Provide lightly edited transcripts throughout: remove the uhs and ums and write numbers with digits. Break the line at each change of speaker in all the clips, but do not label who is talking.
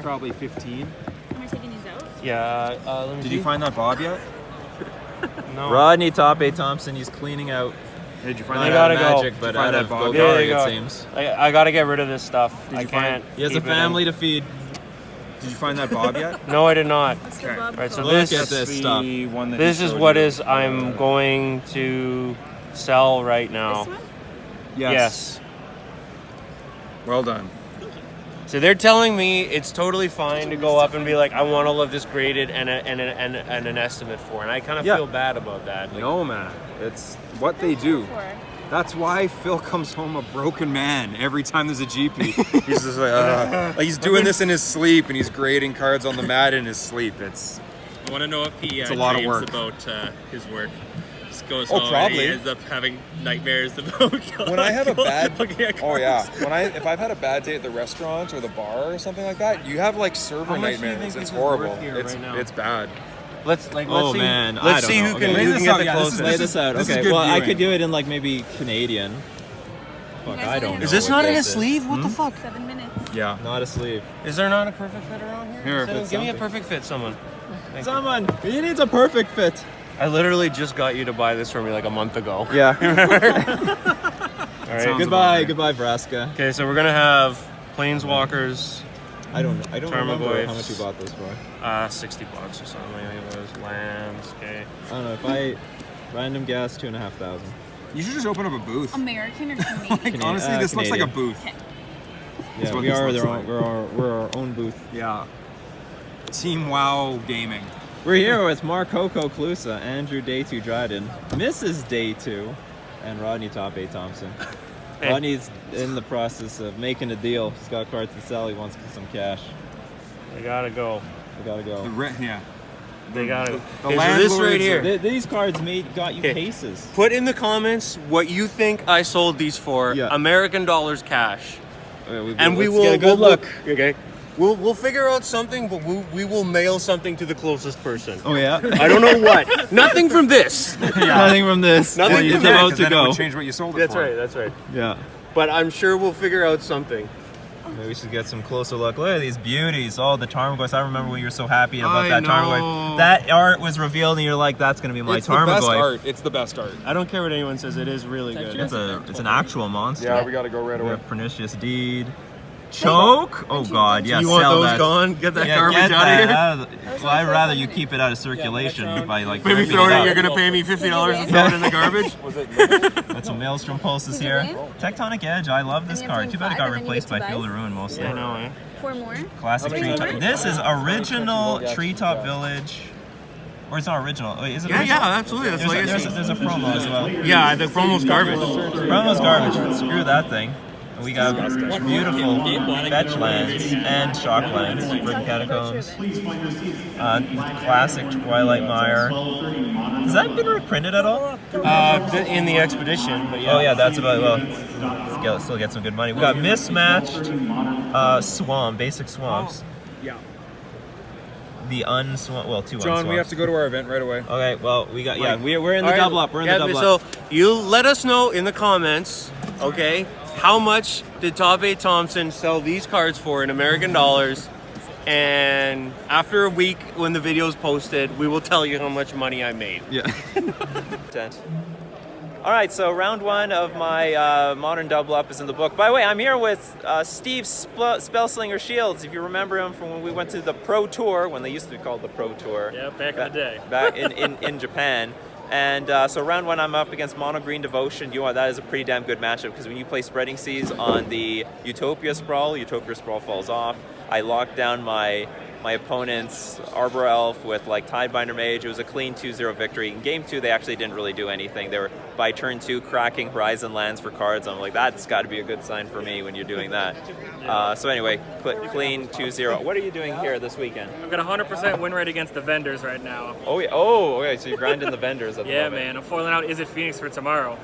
There's probably 15.
Am I taking these out?
Yeah. Let me
Did
see.
you find that Bob yet?
No.
Rodney, top 8 Thompson, he's cleaning out.
Hey, did you find
I
that?
gotta
Magic,
go.
but
find
out
that
of
Bob?
There
Bulgaria,
you go.
it seems.
I gotta get rid of this stuff.
Did
I
you find-
can't.
He has a
keep it in.
family to feed.
Did you find that Bob yet?
No, I did not.
What's the
Okay.
Bob
Right, so
called?
this-
Look at this
The
stuff.
one that
This
he
is
showed
what
you.
is I'm going to sell right now.
This one?
Yes.
Well done.
So they're telling me it's totally fine to go up and be like, I want all of this graded and an estimate for, and I kind of
Yeah.
feel bad about that. Like,
No, man. It's what they do. That's why Phil comes home a broken man every time there's a GP. He's just like he's doing this in his sleep, and he's grading cards on the mat in his sleep. It's
I want to know if he
It's a lot of
dreams
work.
about his work. Just goes
Oh,
home
probably.
and he ends up having nightmares about
when I have a bad
looking at
oh
cards.
yeah, if I've had a bad day at the restaurant or the bar or something like that, you have like server
How much do you
nightmares.
think
It's
this is worth
horrible.
here
It's
right now?
it's bad.
let's
Oh,
see.
man, I
Let's
don't
see
know.
who
Okay,
can,
lay
who
this
can get
out,
the
yeah, this is-
closest.
Lay
this
this out.
this is
Okay,
good
well, I
viewing.
could do it in like maybe Canadian. Fuck,
guys
I
only
don't
have
know.
Is this
what
not in a
this is.
sleeve? What the fuck?
7 minutes.
Yeah.
Not a sleeve.
Is there not a perfect fit around here?
Here,
Give
fit
me a
something.
perfect fit, someone. Thank you.
Someone, he needs a perfect fit.
I literally just got you to buy this for me like a month ago.
Yeah.
All right.
Sounds
Goodbye,
about
goodbye, Vraska.
Okay, so we're gonna have Planeswalkers,
I don't remember
Tarmogoyfs.
how much you bought this for.
$60 or something. Maybe it was lands. Okay.
I don't know, if I random guess, 2,500.
You should just open up a booth.
American or Canadian?
Like, honestly, this looks like a
Canadian.
booth.
Okay.
Yeah,
what
we
this
are
looks like.
we're our own booth.
Yeah. Team WoW Gaming.
We're here with Coco, Klusa, Andrew Day 2 Dryden, Mrs. Day 2, and Rodney top 8 Thompson.
Hey.
Rodney's in the process of making a deal. He's got cards to sell. He wants some cash.
They gotta go.
We gotta go.
Yeah.
They gotta go.
The
Okay, so this right
landlords
here.
These cards got you
Okay.
cases.
Put in the comments what you think I sold these for.
Yeah.
American dollars cash.
Okay,
And we
let's
will
get a good look.
Okay. We'll figure out something, but we will mail something to the closest person.
Oh yeah.
I don't know what. Nothing from this.
Nothing from this.
Nothing
It's
from
about
Because
to
then it
go.
would change what you sold it
That's
for.
right. That's right.
Yeah.
But I'm sure we'll figure out something.
Maybe we should get some closer look. Look at these beauties. Oh, the Tarmogoyfs. I remember when you were so happy about
I
that
know.
Tarmogoyf. That art was revealed and you're like, that's going to be my
It's the best
Tarmogoyf.
art. It's the best art.
I don't care what anyone says. It is really good.
It's an actual monster.
Yeah, we got to go right
We
away.
have Pernicious Deed. Choke? Oh god, yeah,
You want
sell
those
that.
gone? Get that
Yeah,
garbage
get
out
that
of here.
out of the- well, I'd rather you keep it out of circulation by like
Maybe
ripping
throw it.
out.
You're gonna pay me $50 to throw it in the garbage.
Got some Maelstrom pulses here. Tectonic Edge, I love this
And you're
card. Too bad it
playing
got
five, and then you
replaced
get
by
two
Field of
buys?
Ruin mostly.
I know, eh?
4 more?
Classic Treetop. This is original Treetop Village. Or it's not original. Wait, is it
Yeah,
original?
yeah, absolutely. That's
There's a promo as well.
Yeah, the promo's garbage.
Promo's garbage. Screw that thing. We got beautiful fetch lands and shock lands. Verdant Catacombs. Classic Twilight Mire. Has that been reprinted at all?
In the expedition, but yeah.
Oh yeah, that's about, well, still get some good money. We got mismatched swamp, basic swamps.
Yeah.
The unswamp, well, two
John,
unswamps.
we have to go to our event right away.
Okay, well, we got, yeah,
Like-
we're in the
All right,
double up. We're in the double up.
So you let us know in the comments, okay, how much did Top 8 Thompson sell these cards for in American dollars? And after a week, when the video's posted, we will tell you how much money I made.
Yeah. All right, so round one of my modern double up is in the book. By the way, I'm here with Steve Spellslinger Shields. If you remember him from when we went to the Pro Tour, when they used to be called the Pro Tour.
Yeah, back in the day.
Back in Japan. And so round one, I'm up against Mono Green Devotion. That is a pretty damn good matchup because when you play Spreading Seas on the Utopia Sprawl falls off. I locked down my opponent's Arbor Elf with like Tidebinder Mage. It was a clean 2-0 victory. In game 2, they actually didn't really do anything. They were, by turn 2, cracking Horizon lands for cards. I'm like, that's got to be a good sign for me when you're doing that. So anyway, clean 2-0. What are you doing here this weekend?
I've got 100% win rate against the vendors right now.
Oh, yeah. Oh, okay. So you're grinding the vendors at the
Yeah,
moment.
man. I'm foiling out Is It Phoenix for tomorrow.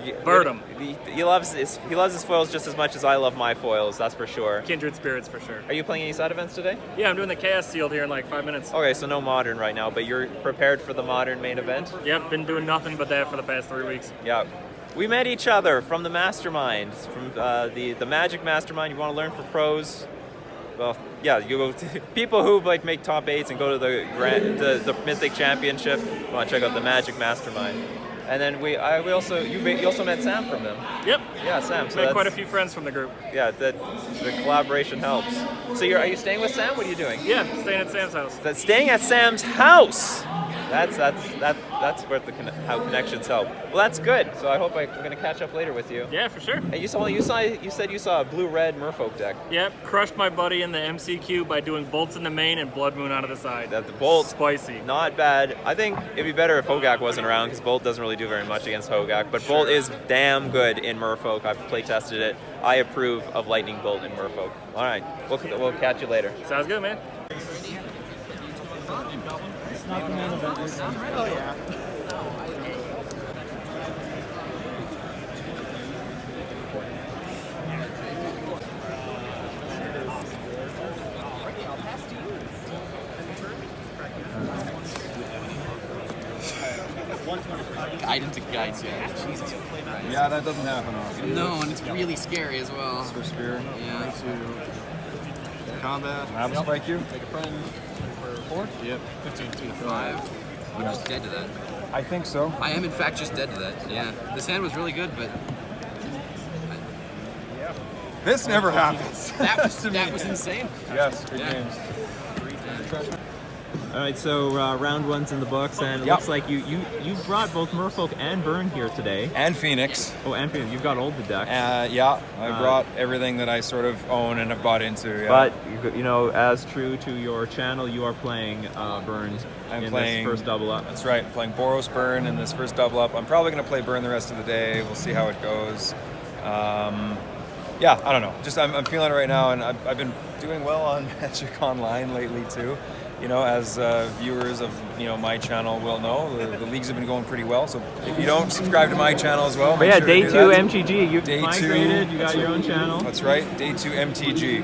You-
Bird 'em.
He loves his foils just as much as I love my foils, that's for sure.
Kindred Spirits for sure.
Are you playing any side events today?
Yeah, I'm doing the Chaos Sealed here in like 5 minutes.
Okay, so no modern right now, but you're prepared for the modern main event?
Yep, been doing nothing but that for the past 3 weeks.
Yeah. We met each other from the Mastermind, from the Magic Mastermind. You want to learn for pros? well, yeah, you go to people who like make top 8s and go to the Mythic Championship. Want to check out the Magic Mastermind. And then you also met Sam from them.
Yep.
Yeah, Sam. So
Made quite a few friends from the group.
Yeah, the collaboration helps. So are you staying with Sam? What are you doing?
Yeah, staying at Sam's house.
Staying at Sam's house. That's where how connections help. Well, that's good. So I hope I'm going to catch up later with you.
Yeah, for sure.
And you said you saw a blue-red Merfolk deck.
Yep, crushed my buddy in the MCQ by doing bolts in the main and Blood Moon out of the side.
That the Bolt,
spicy.
Not bad. I think it'd be better if Hogak wasn't around because Bolt doesn't really do very much against Hogak. But Bolt is damn good in Merfolk. I've play tested it. I approve of Lightning Bolt in Merfolk. All right, we'll catch you later.
Sounds good, man.
Guide into guides, yeah. Jesus.
Yeah, that doesn't happen often.
No, and it's really scary as well.
For spear.
Yeah.
Combat. Have a spike you.
Take a friend for 4? Yep. 15 to 5. I'm just dead to that.
I think so.
I am in fact just dead to that. Yeah. This hand was really good, but
This never happens.
that was insane.
Yes, good
Yeah.
games.
All right, so round one's in the books, and it
Yep.
looks like you brought both Merfolk and Burn here today.
And Phoenix.
Oh, and Phoenix, you've got all the decks.
Yeah, I brought everything that I sort of own and have bought into. Yeah.
But you know, as true to your channel, you are playing Burn in this first double up.
That's right, playing Boros Burn in this first double up. I'm probably going to play Burn the rest of the day. We'll see how it goes. Yeah, I don't know. Just I'm feeling it right now, and I've been doing well on Magic Online lately too. You know, as viewers of my channel will know, the leagues have been going pretty well. So if you don't subscribe to my channel as well,
But
make
yeah,
sure
day
to do
2
that.
MTG. You've
Day
migrated.
2,
You got your own channel.
That's right, Day 2 MTG.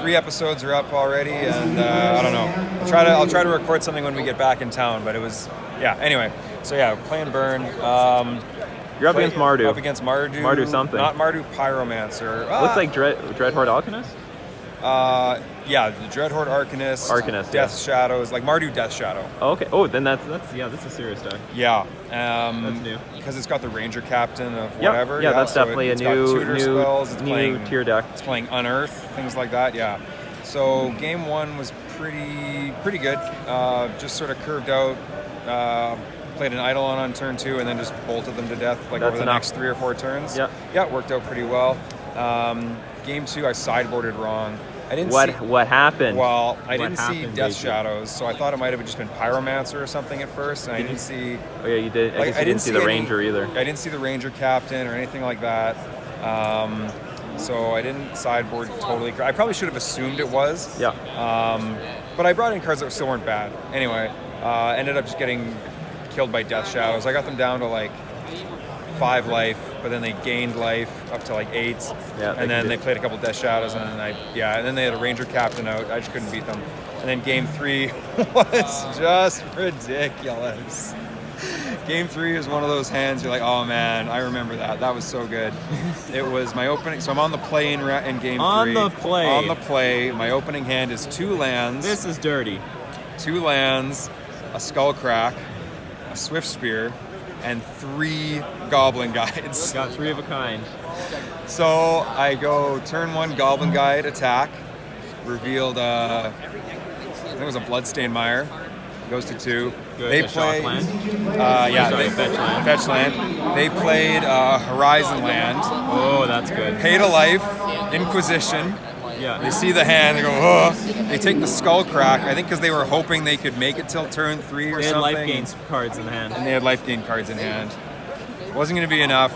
3 episodes are up already, and I don't know. I'll try to record something when we get back in town. But it was, yeah. Anyway, so yeah, playing Burn.
You're up against Mardu.
Up against Mardu.
Mardu something.
Not Mardu Pyromancer.
Looks like Dreadhorde Alchemist.
Yeah, the Dreadhorde Arcanist.
Arcanist,
Death
yeah.
Shadows, like Mardu Death Shadow.
Oh, okay. Oh, then that's a serious deck.
Yeah.
That's new.
Because it's got the Ranger Captain of
Yep.
whatever.
Yeah, that's
so
definitely
it's
a
got
new
tutor spells. It's
new
playing
tier deck.
It's playing Unearth, things like that. Yeah. So game 1 was pretty good. Just sort of curved out. Played an Eidolon on turn 2 and then just bolted them to death like
That's
over the
enough.
next 3 or 4 turns.
Yeah.
Yeah, it worked out pretty well. Game 2 I sideboarded wrong. I didn't
What
see,
what happened?
well, I
What
didn't see
happened,
Death
JP?
Shadows, so I thought it might have just been Pyromancer or something at first, and I didn't see.
Oh yeah, you did. I
Like,
guess you didn't see the
any-
Ranger either.
I didn't see the Ranger Captain or anything like that. So I didn't sideboard totally. I probably should have assumed it was.
Yeah.
But I brought in cards that still weren't bad. Anyway, ended up just getting killed by Death Shadows. I got them down to like 5 life, but then they gained life up to like 8.
Yeah,
and then
did.
they played a couple Death Shadows, and then and then they had a Ranger Captain out. I just couldn't beat them. And then game 3 was just ridiculous. Game 3 is one of those hands you're like, oh man, I remember that. That was so good. It was my opening. So I'm on the play in game 3.
On the play.
On the play. My opening hand is 2 lands.
This is dirty.
2 lands, a Skullcrack, a Swift Spear, and 3 Goblin Guides.
Got 3 of a kind.
So I go turn 1 Goblin Guide attack, revealed I think it was a Bloodstained Mire, goes to 2.
Good.
They
A shock
play,
land?
yeah,
Sorry,
they,
fetch land.
Fetch land. They played Horizon Land,
Oh, that's good.
paid a life, Inquisition.
Yeah.
They see the hand, they go, oh. They take the Skullcrack, I think because they were hoping they could make it till turn 3 or
They had
something.
life gains cards in the hand.
And they had life gain cards in hand. Wasn't going to be enough.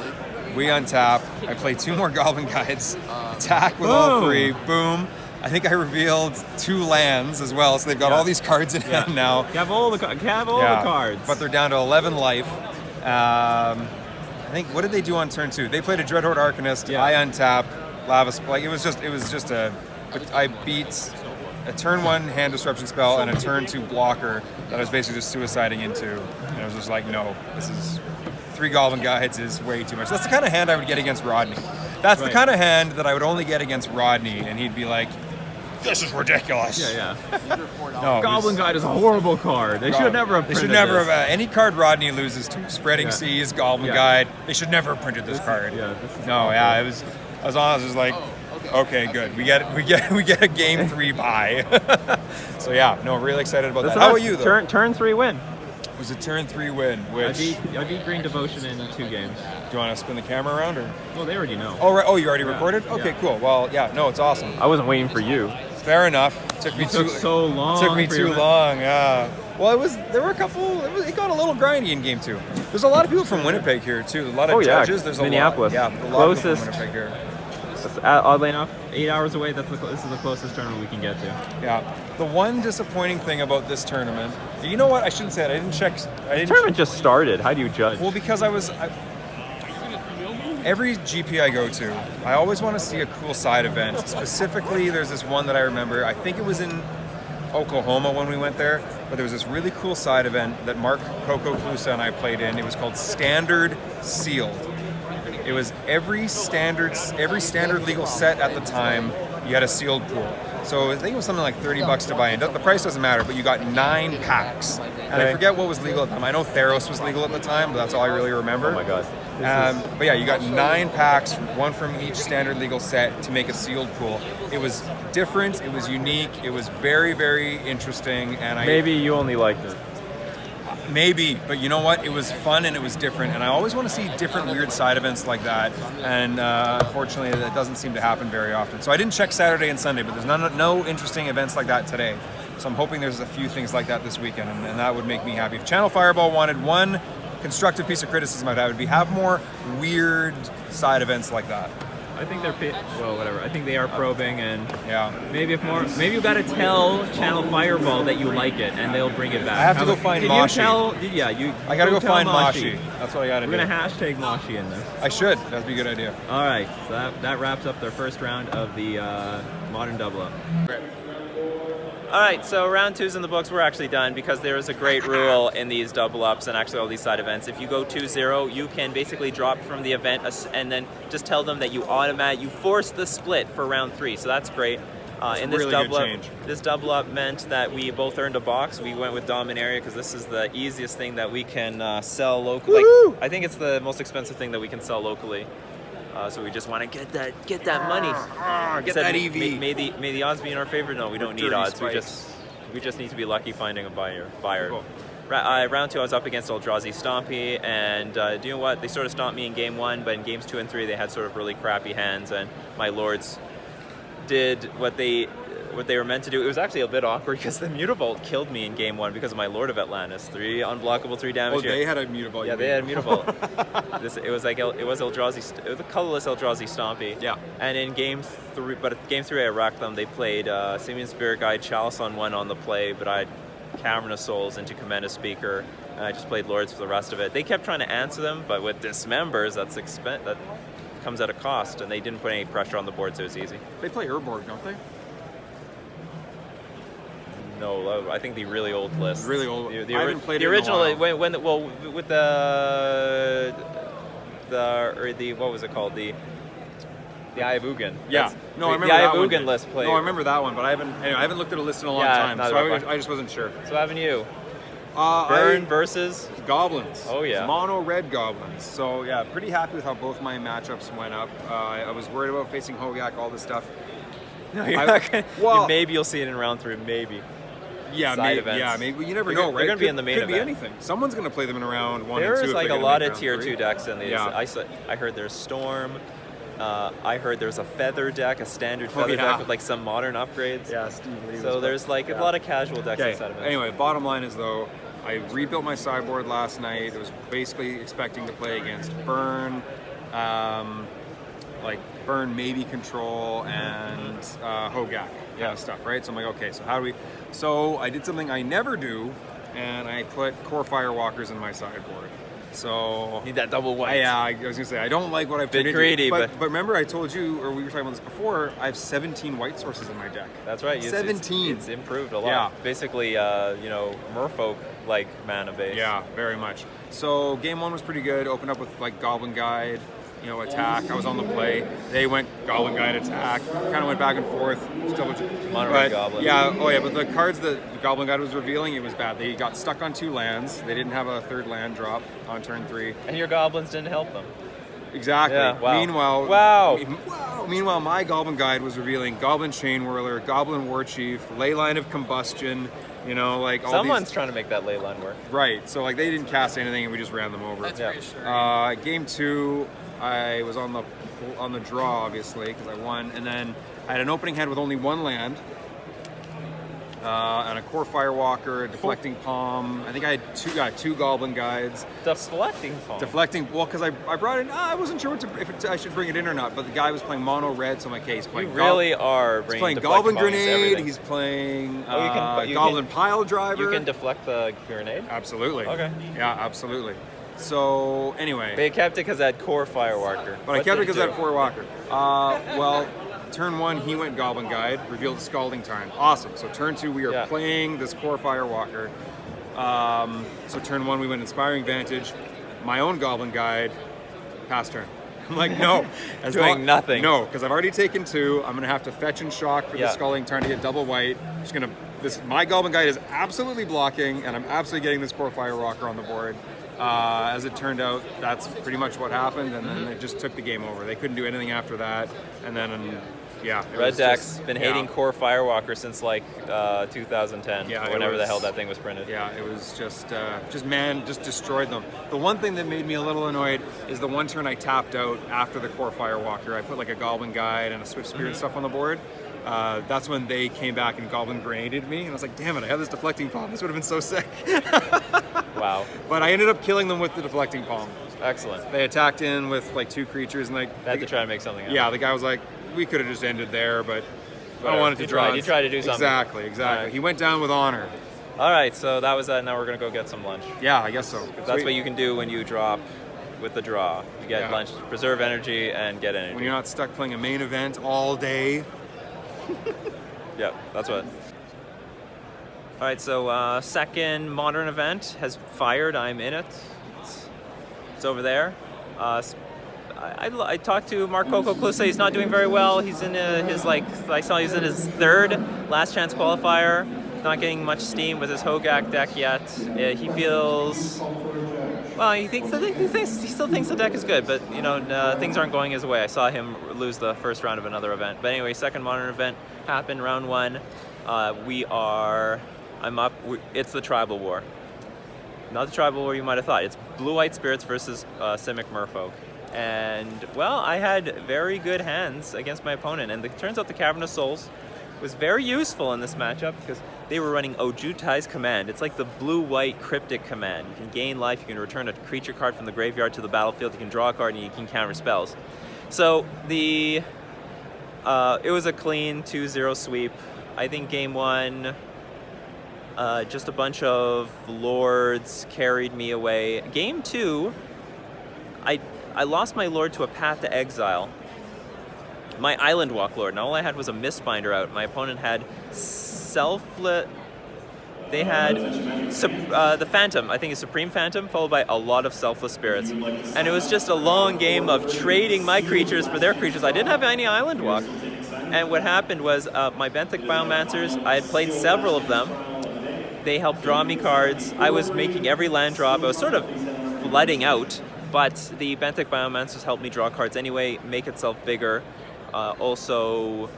We untap. I play 2 more Goblin Guides. Attack with all
Boom.
3. Boom. I think I revealed 2 lands as well, so they've got
Yeah.
all these cards in hand now.
You have all the cards.
But they're down to 11 life. I think, what did they do on turn 2? They played a Dreadhorde Arcanist.
Yeah.
I untapped. Lava. Like it was just a. I beat a turn 1 hand disruption spell and a turn 2 blocker that I was basically just suiciding into. And I was just like, no, this is 3 Goblin Guides is way too much. That's the kind of hand I would get against Rodney. That's the
Right.
kind of hand that I would only get against Rodney, and he'd be like, "This is ridiculous."
Yeah.
No, it
Goblin
was-
Guide is a horrible card. They should never have
They should
printed
never
this.
have any card Rodney loses to. Spreading
Yeah.
Seas, Goblin
Yeah.
Guide. They should never have printed this card.
Yeah, this is
No,
awful.
yeah, it was. I was honest. I was like, okay, good. We get a game 3 buy. So yeah, no, really excited about that. How about you though?
Turn 3 win.
It was a turn 3 win, which
I beat Green Devotion in 2 games.
do you want to spin the camera around or?
Well, they already know.
Oh right. Oh, you already
Yeah,
recorded? Okay,
yeah.
cool. Well, yeah, no, it's awesome.
I wasn't waiting for you.
Fair enough. Took me
It took so long.
Took me
for
too
your-
long. Yeah. Well, there were a couple. It got a little grindy in game 2. There's a lot of people from Winnipeg here too. A lot of
Oh, yeah,
judges. There's
Minneapolis.
a lot. Yeah, a lot of people
Closest.
from Winnipeg here.
That's, oddly enough, 8 hours away. This is the closest tournament we can get to.
Yeah. The one disappointing thing about this tournament, you know what? I shouldn't say it. I didn't check.
The tournament just started. How do you judge?
Well, because every GP I go to, I always want to see a cool side event. Specifically, there's this one that I remember. I think it was in Oklahoma when we went there, but there was this really cool side event that Mark, Coco, Klusa, and I played in. It was called Standard Sealed. It was every standard legal set at the time. You had a sealed pool. So I think it was something like $30 to buy in. The price doesn't matter, but you got 9 packs. And I forget what was legal at the time. I know Theros was legal at the time, but that's all I really remember.
Oh my god.
But yeah, you got 9 packs, one from each standard legal set to make a sealed pool. It was different, it was unique, it was very, very interesting, and
Maybe you only liked it.
Maybe, but you know what? It was fun and it was different, and I always want to see different weird side events like that, and unfortunately that doesn't seem to happen very often. So I didn't check Saturday and Sunday, but there's no interesting events like that today. So I'm hoping there's a few things like that this weekend, and that would make me happy. If Channel Fireball wanted one constructive piece of criticism, I'd have would be have more weird side events like that.
I think they're whatever. I think they are probing, and
Yeah.
maybe you got to tell Channel Fireball that you like it, and they'll bring it back.
I have to go find
Can
Moshi.
I
gotta go
tell
find Moshi. That's what I gotta
We're
do.
gonna hashtag Moshi in this.
I should. That'd be a good idea.
All right, so that wraps up their first round of the modern double up.
All right, so round 2's in the books. We're actually done because there is a great rule in these double ups and actually all these side events. If you go 2-0, you can basically drop from the event and then just tell them that you force the split for round 3. So that's great. In this
really
double
good
up,
change.
this double up meant that we both earned a box. We went with Dominaria because this is the easiest thing that we can sell locally. Like, I think it's the most expensive thing that we can sell locally. So we just want to get that money.
Get
Said,
that EV.
May the odds be in our favor? No, we don't need
Dirty
odds.
spikes.
We just need to be lucky finding a buyer.
Cool.
Round 2, I was up against Eldrazi Stompy, and do you know what? They sort of stomped me in game 1, but in games 2 and 3, they had sort of really crappy hands, and my lords did what they were meant to do. It was actually a bit awkward because the Mutavault killed me in game 1 because of my Lord of Atlantis. 3 unblockable, 3 damage.
Oh, they had a Mutavault.
Yeah, they had a Mutavault. It was Eldrazi. It was a colorless Eldrazi Stompy.
Yeah.
And in game 3, game 3 I racked them. They played Simian Spirit Guide, Chalice on 1 on the play, but I had Cavern of Souls into Command of Speaker, and I just played Lords for the rest of it. They kept trying to answer them, but with Dismembers, that comes at a cost, and they didn't put any pressure on the board, so it was easy.
They play Urborg, don't they?
No, I think the really old list.
Really old. I haven't played
the
it in a
original.
while.
With the what was it called? The Eye of Ugin.
Yeah.
That's-
No, I remember
the Eye
that
of
one.
Ugin list played.
No, I remember that one, but I haven't looked at a list in a long
Yeah,
time,
neither
so
have I.
I just wasn't sure.
So haven't you? Burn versus.
Goblins.
Oh, yeah.
Mono red goblins. So yeah, pretty happy with how both my matchups went up. I was worried about facing Hogak, all this stuff.
No, you're
I-
not gonna.
well-
Maybe you'll see it in round 3. Maybe.
Yeah,
Side
maybe.
events.
Yeah, maybe. You never
They're
know,
gonna-
right?
they're gonna be in the main
Could be
event.
anything. Someone's gonna play them in round 1 and 2.
There's
if
like
they're
a
gonna
lot
make
of
round
tier
3.
2 decks in these.
Yeah.
I heard there's Storm. I heard there's a feather deck, a standard
Oh,
feather
yeah.
deck with like some modern upgrades.
Yeah, Steve Lee.
So there's like a lot of casual decks
Okay.
inside of it.
Anyway, bottom line is though, I rebuilt my sideboard last night. I was basically expecting to play against Burn, Burn maybe Control and Hogak kind of stuff, right? So I'm like, okay, so how do we? So I did something I never do, and I put Core Firewalkers in my sideboard. So
Need that double white.
yeah, I was gonna say I don't like what I've
Bit
turned into,
greedy,
but
but-
remember I told you, or we were talking about this before. I have 17 white sources in my deck.
That's right.
17.
It's improved a lot.
Yeah.
Basically, Merfolk like mana base.
Yeah, very much. So game 1 was pretty good. Opened up with like Goblin Guide. attack. I was on the play. They went Goblin Guide attack. Kind of went back and forth.
Mono-red Goblin.
Yeah, but the cards that the Goblin Guide was revealing, it was bad. They got stuck on 2 lands. They didn't have a 3rd land drop on turn 3.
And your goblins didn't help them.
Exactly.
Yeah,
wow. Meanwhile, my Goblin Guide was revealing Goblin Chain Whirler, Goblin War Chief, Leyline of Combustion, all
Someone's
these...
trying to make that ley line work.
Right, so they didn't cast anything and we just ran them over.
That's reassuring.
Game 2, I was on the draw, obviously, because I won, and then I had an opening hand with only 1 land, and a Core Firewalker, a Deflecting Palm. I think I had two Goblin Guides.
Deflecting Palm?
Deflecting, well, because I brought in, I wasn't sure I should bring it in or not, but the guy was playing mono red, so I'm like, hey, he's playing
He's
playing Goblin Grenade, he's playing Goblin Pile Driver.
You can deflect the grenade?
Absolutely.
Okay.
Yeah, absolutely. So, anyway.
But you kept it because I had Core Firewalker.
But I kept it because I had Firewalker. Well, turn 1, he went Goblin Guide, revealed Scalding Tarn. Awesome. So turn 2, we are playing this Core Firewalker. So turn 1, we went Inspiring Vantage, my own Goblin Guide, pass turn. I'm like, no.
Doing nothing.
No, because I've already taken 2. I'm going to have to fetch and shock for the Scalding Tarn to get double white. My Goblin Guide is absolutely blocking, and I'm absolutely getting this Core Firewalker on the board. As it turned out, that's pretty much what happened, and then it just took the game over. They couldn't do anything after that, and then,
Red Deck's been hating Core Firewalker since 2010, whenever the hell that thing was printed.
Yeah, it was just destroyed them. The one thing that made me a little annoyed is the one turn I tapped out after the Core Firewalker. I put a Goblin Guide and a Swift Spirit stuff on the board. That's when they came back and Goblin Grenaded me, and I was like, damn it, I have this Deflecting Palm. This would have been so sick.
Wow.
But I ended up killing them with the Deflecting Palm.
Excellent.
They attacked in with 2 creatures, and
they had to try to make something happen.
Yeah, the guy was like, we could have just ended there, but I don't want it to draw.
You tried to do something.
Exactly. Right. He went down with honor.
All right, so that was that. Now we're going to go get some lunch.
Yeah, I guess so.
That's what you can do when you drop with the draw. You get lunch, preserve energy, and get energy.
When you're not stuck playing a main event all day.
Yeah, that's what. All right, so second modern event has fired. I'm in it. It's over there. I talked to Mark Coco Klusa. He's not doing very well. He's in I saw he's in his 3rd last chance qualifier. Not getting much steam with his Hogak deck yet. He feels, well, he still thinks the deck is good, but things aren't going his way. I saw him lose the first round of another event. But anyway, second modern event happened, round 1. I'm up. It's the Tribal War. Not the Tribal War you might have thought. It's Blue-White Spirits versus Simic Merfolk. And, well, I had very good hands against my opponent. And it turns out the Cavern of Souls was very useful in this matchup because they were running Ojutai's Command. It's like the blue-white cryptic command. You can gain life, you can return a creature card from the graveyard to the battlefield, you can draw a card, and you can counter spells. So it was a clean 2-0 sweep. I think game 1, just a bunch of lords carried me away. Game 2, I lost my lord to a Path to Exile. My Island Walk lord. And all I had was a Mistbinder out. My opponent had They had the Phantom, I think it's Supreme Phantom, followed by a lot of Selfless Spirits. And it was just a long game of trading my creatures for their creatures. I didn't have any Island Walk. And what happened was my Benthic Biomancers, I had played several of them. They helped draw me cards. I was making every land drop. I was sort of flooding out. But the Benthic Biomancers helped me draw cards anyway, make itself bigger. Also,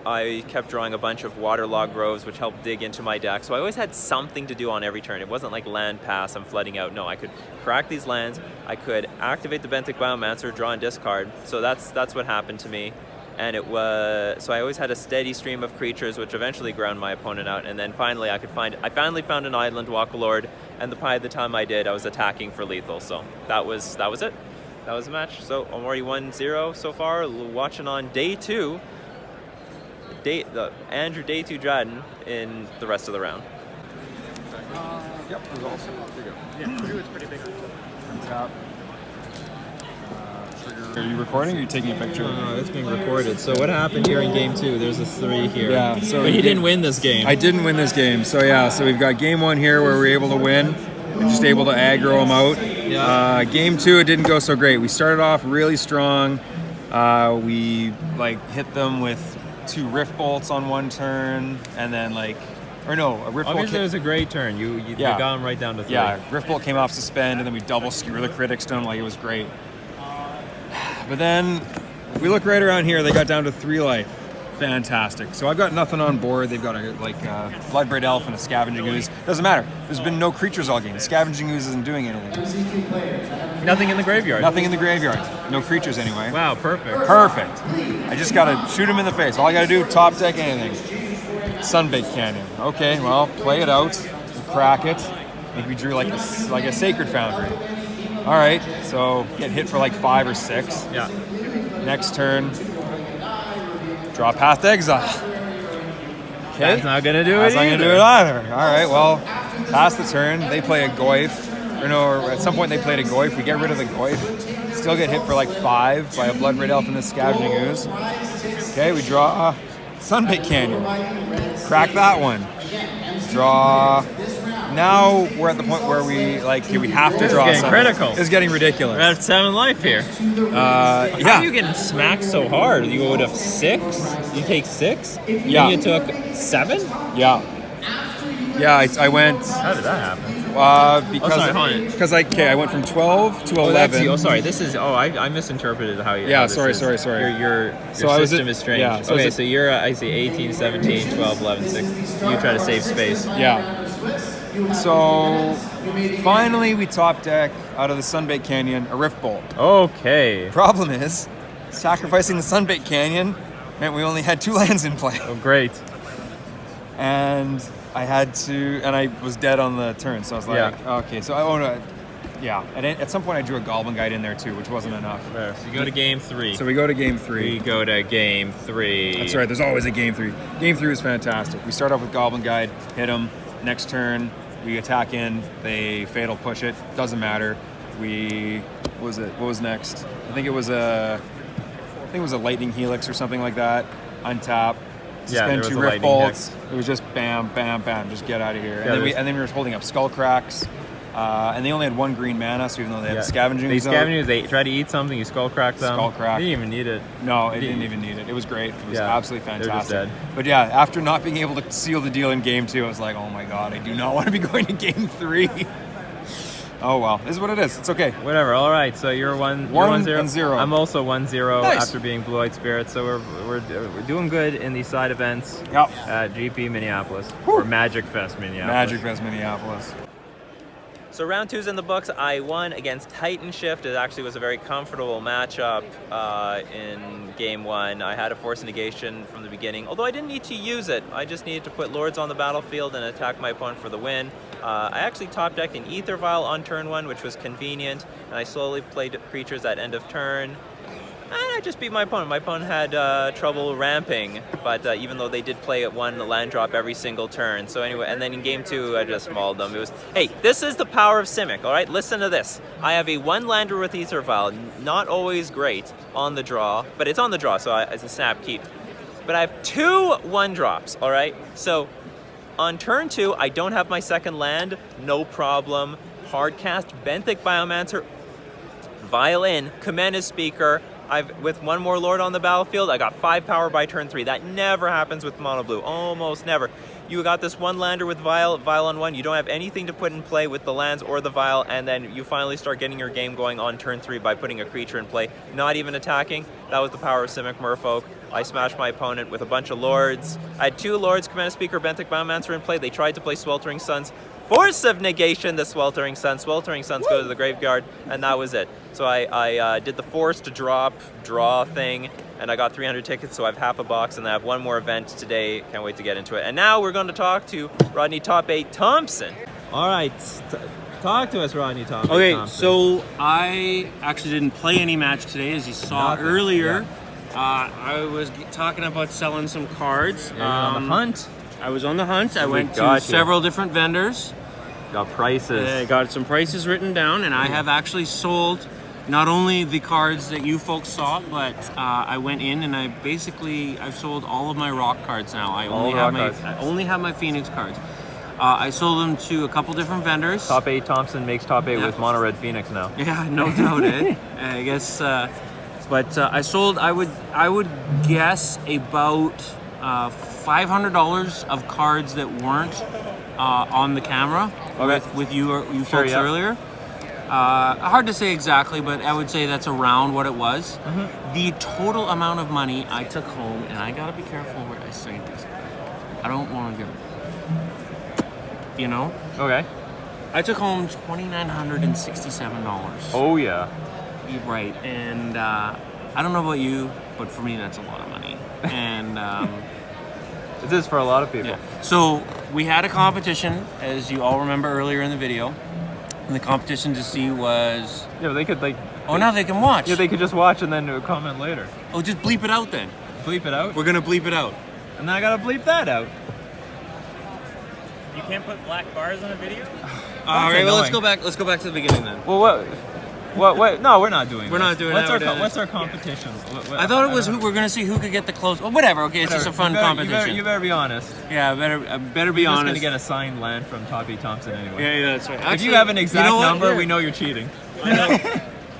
I kept drawing a bunch of Waterlogged Groves, which helped dig into my deck. So I always had something to do on every turn. It wasn't like land pass, I'm flooding out. No, I could crack these lands. I could activate the Benthic Biomancer, draw and discard. So that's what happened to me. And so I always had a steady stream of creatures, which eventually ground my opponent out. And then finally I finally found an Island Walk Lord. And by the time I did, I was attacking for lethal. So that was it. That was the match. So I'm already 1-0 so far. Watching on day 2. Andrew day 2 Dryden in the rest of the round.
Yep, it was awesome. There you go.
Yeah, 2 is pretty big.
Tap. Are you recording or are you taking a picture?
It's being recorded. So what happened here in game 2? There's a 3 here.
Yeah, so
but he didn't win this game.
I didn't win this game. So we've got game 1 here where we're able to win. just able to aggro them out.
Yeah.
Game 2, it didn't go so great. We started off really strong. We like hit them with 2 rift bolts on one turn, and then a rift bolt.
Obviously, it was a great turn. You got them right down to 3.
Yeah, rift bolt came off suspend, and then we double skewer the critics to them. It was great. But then if we look right around here, they got down to 3 life. Fantastic. So I've got nothing on board. They've got a Bloodbraid Elf and a Scavenging Ooze. Doesn't matter. There's been no creatures all game. Scavenging Ooze isn't doing anything.
Nothing in the graveyard.
Nothing in the graveyard. No creatures anyway.
Wow, perfect.
Perfect. I just gotta shoot him in the face. All I gotta do, top deck anything. Sunbaked Canyon. Okay, well, play it out. We'll crack it. I think we drew like a Sacred Foundry. All right, so get hit for 5 or 6.
Yeah.
Next turn, draw Path to Exile. Okay.
That's not gonna do
That's
it
not
either.
gonna do it either. All right, well, pass the turn. They play a Goyf. Or at some point they played a Goyf. We get rid of the Goyf. Still get hit for 5 by a Bloodbraid Elf and a Scavenging Ooze. Okay, we draw Sunbaked Canyon. Crack that one. Draw. Now we're at the point where we have to draw.
This is getting
something.
critical.
It's getting ridiculous.
We're at 7 life here.
Yeah.
How are you getting smacked so hard? You go to 6? You take 6?
Yeah.
You took 7?
Yeah. Yeah, I went
How did that happen?
because I went from 12 to 11.
Sorry. This is. I misinterpreted how you.
Yeah,
how this
sorry.
is. Your
So I was
system
at-
is strange.
yeah, so
okay,
is it-
so you're I see 18, 17, 12, 11, 6. You try to save space.
Yeah. So finally we top deck out of the Sunbaked Canyon a Rift Bolt.
Okay.
Problem is, sacrificing the Sunbaked Canyon meant we only had 2 lands in play.
Oh, great.
And I was dead on the turn, so I was like, okay, so at some point I drew a Goblin Guide in there too, which wasn't enough.
So you go to game 3.
So we go to game 3.
We go to game 3.
That's right, there's always a game 3. Game 3 was fantastic. We start off with Goblin Guide, hit them. Next turn, we attack in, they fatal push it, doesn't matter. What was next? I think it was a Lightning Helix or something like that. Untap. Suspend 2 Rift Bolts. It was just bam, bam, bam. Just get out of here.
Yeah,
and then we were holding up Skull Cracks. And they only had 1 green mana, so even though they had Scavenging,
they try to eat something, you skull crack them.
Skull crack.
They didn't even need it.
No, it didn't even need it. It was great. It was absolutely
they're just
fantastic.
dead.
But yeah, after not being able to seal the deal in game 2, I was like, oh my god, I do not want to be going to game 3. Oh well, this is what it is. It's okay.
Whatever. All right. So you're 1-0
and 0.
I'm also 1-0
Nice.
after being Blue-Eyed Spirit. So we're doing good in these side events at GP Minneapolis or MagicFest Minneapolis.
MagicFest Minneapolis.
So round 2's in the books. I won against Titan Shift. It actually was a very comfortable matchup in game 1. I had a Force Negation from the beginning, although I didn't need to use it. I just needed to put Lords on the battlefield and attack my opponent for the win. I actually top decked an Ether Vial on turn 1, which was convenient, and I slowly played creatures at end of turn. And I just beat my opponent. My opponent had trouble ramping, but even though they did play at 1 land drop every single turn. So anyway, and then in game 2, I just mauled them. It was, hey, this is the power of Simic, all right? Listen to this. I have a 1-lander with Ether Vial, not always great on the draw, but it's on the draw, so it's a snap keep. But I have 2 1-drops, all right? So on turn 2, I don't have my second land, no problem. Hard cast Benthic Biomancer, Violin, Commander Speaker. With 1 more Lord on the battlefield, I got 5 power by turn 3. That never happens with Mono Blue, almost never. You got this 1-lander with Vial on 1. You don't have anything to put in play with the lands or the Vial, and then you finally start getting your game going on turn 3 by putting a creature in play, not even attacking. That was the power of Simic Merfolk. I smashed my opponent with a bunch of Lords. I had 2 Lords, Commander Speaker, Benthic Biomancer in play. They tried to play Sweltering Suns. Force of Negation, the Sweltering Suns. Sweltering Suns go to the graveyard, and that was it. So I did the forced draw thing, and I got 300 tickets, so I have half a box, and I have 1 more event today. Can't wait to get into it. And now we're going to talk to Rodney Top 8 Thompson.
All right. Talk to us, Rodney Thompson.
Okay, so I actually didn't play any match today, as you saw earlier. I was talking about selling some cards.
On the hunt.
I was on the hunt. I went to
got you.
several different vendors.
Got prices.
I got some prices written down, and I have actually sold not only the cards that you folks saw, but I went in and I've sold all of my rock cards now. I only have my Phoenix cards. I sold them to a couple different vendors.
Top 8 Thompson makes top 8 with Mono Red Phoenix now.
Yeah, no doubt, eh? I guess, but I sold. I would guess about $500 of cards that weren't on the camera with you folks earlier. Hard to say exactly, but I would say that's around what it was. The total amount of money I took home, and I gotta be careful where I say this. I don't want to get, you know.
Okay.
I took home $2,967.
Oh yeah.
Right, and I don't know about you, but for me that's a lot of money. And
It is for a lot of people.
yeah. So we had a competition, as you all remember earlier in the video. And the competition to see was...
Yeah, but they could like...
Oh, now they can watch.
Yeah, they could just watch and then comment later.
Oh, just bleep it out then.
Bleep it out?
We're gonna bleep it out.
And then I gotta bleep that out.
You can't put black bars on a video?
All right, well,
annoying.
let's go back to the beginning then.
Well, what? No, we're not doing
We're
this.
not doing that.
What's our competition?
I thought it was who we're gonna see who could get the close. Oh, whatever. Okay, it's just a fun competition.
You better be honest.
Yeah, I better be
You're just
honest.
gonna get assigned land from Toppy Thompson anyway.
Yeah, that's right. Actually,
If you have an exact
you know what?
number,
Here.
we know you're cheating.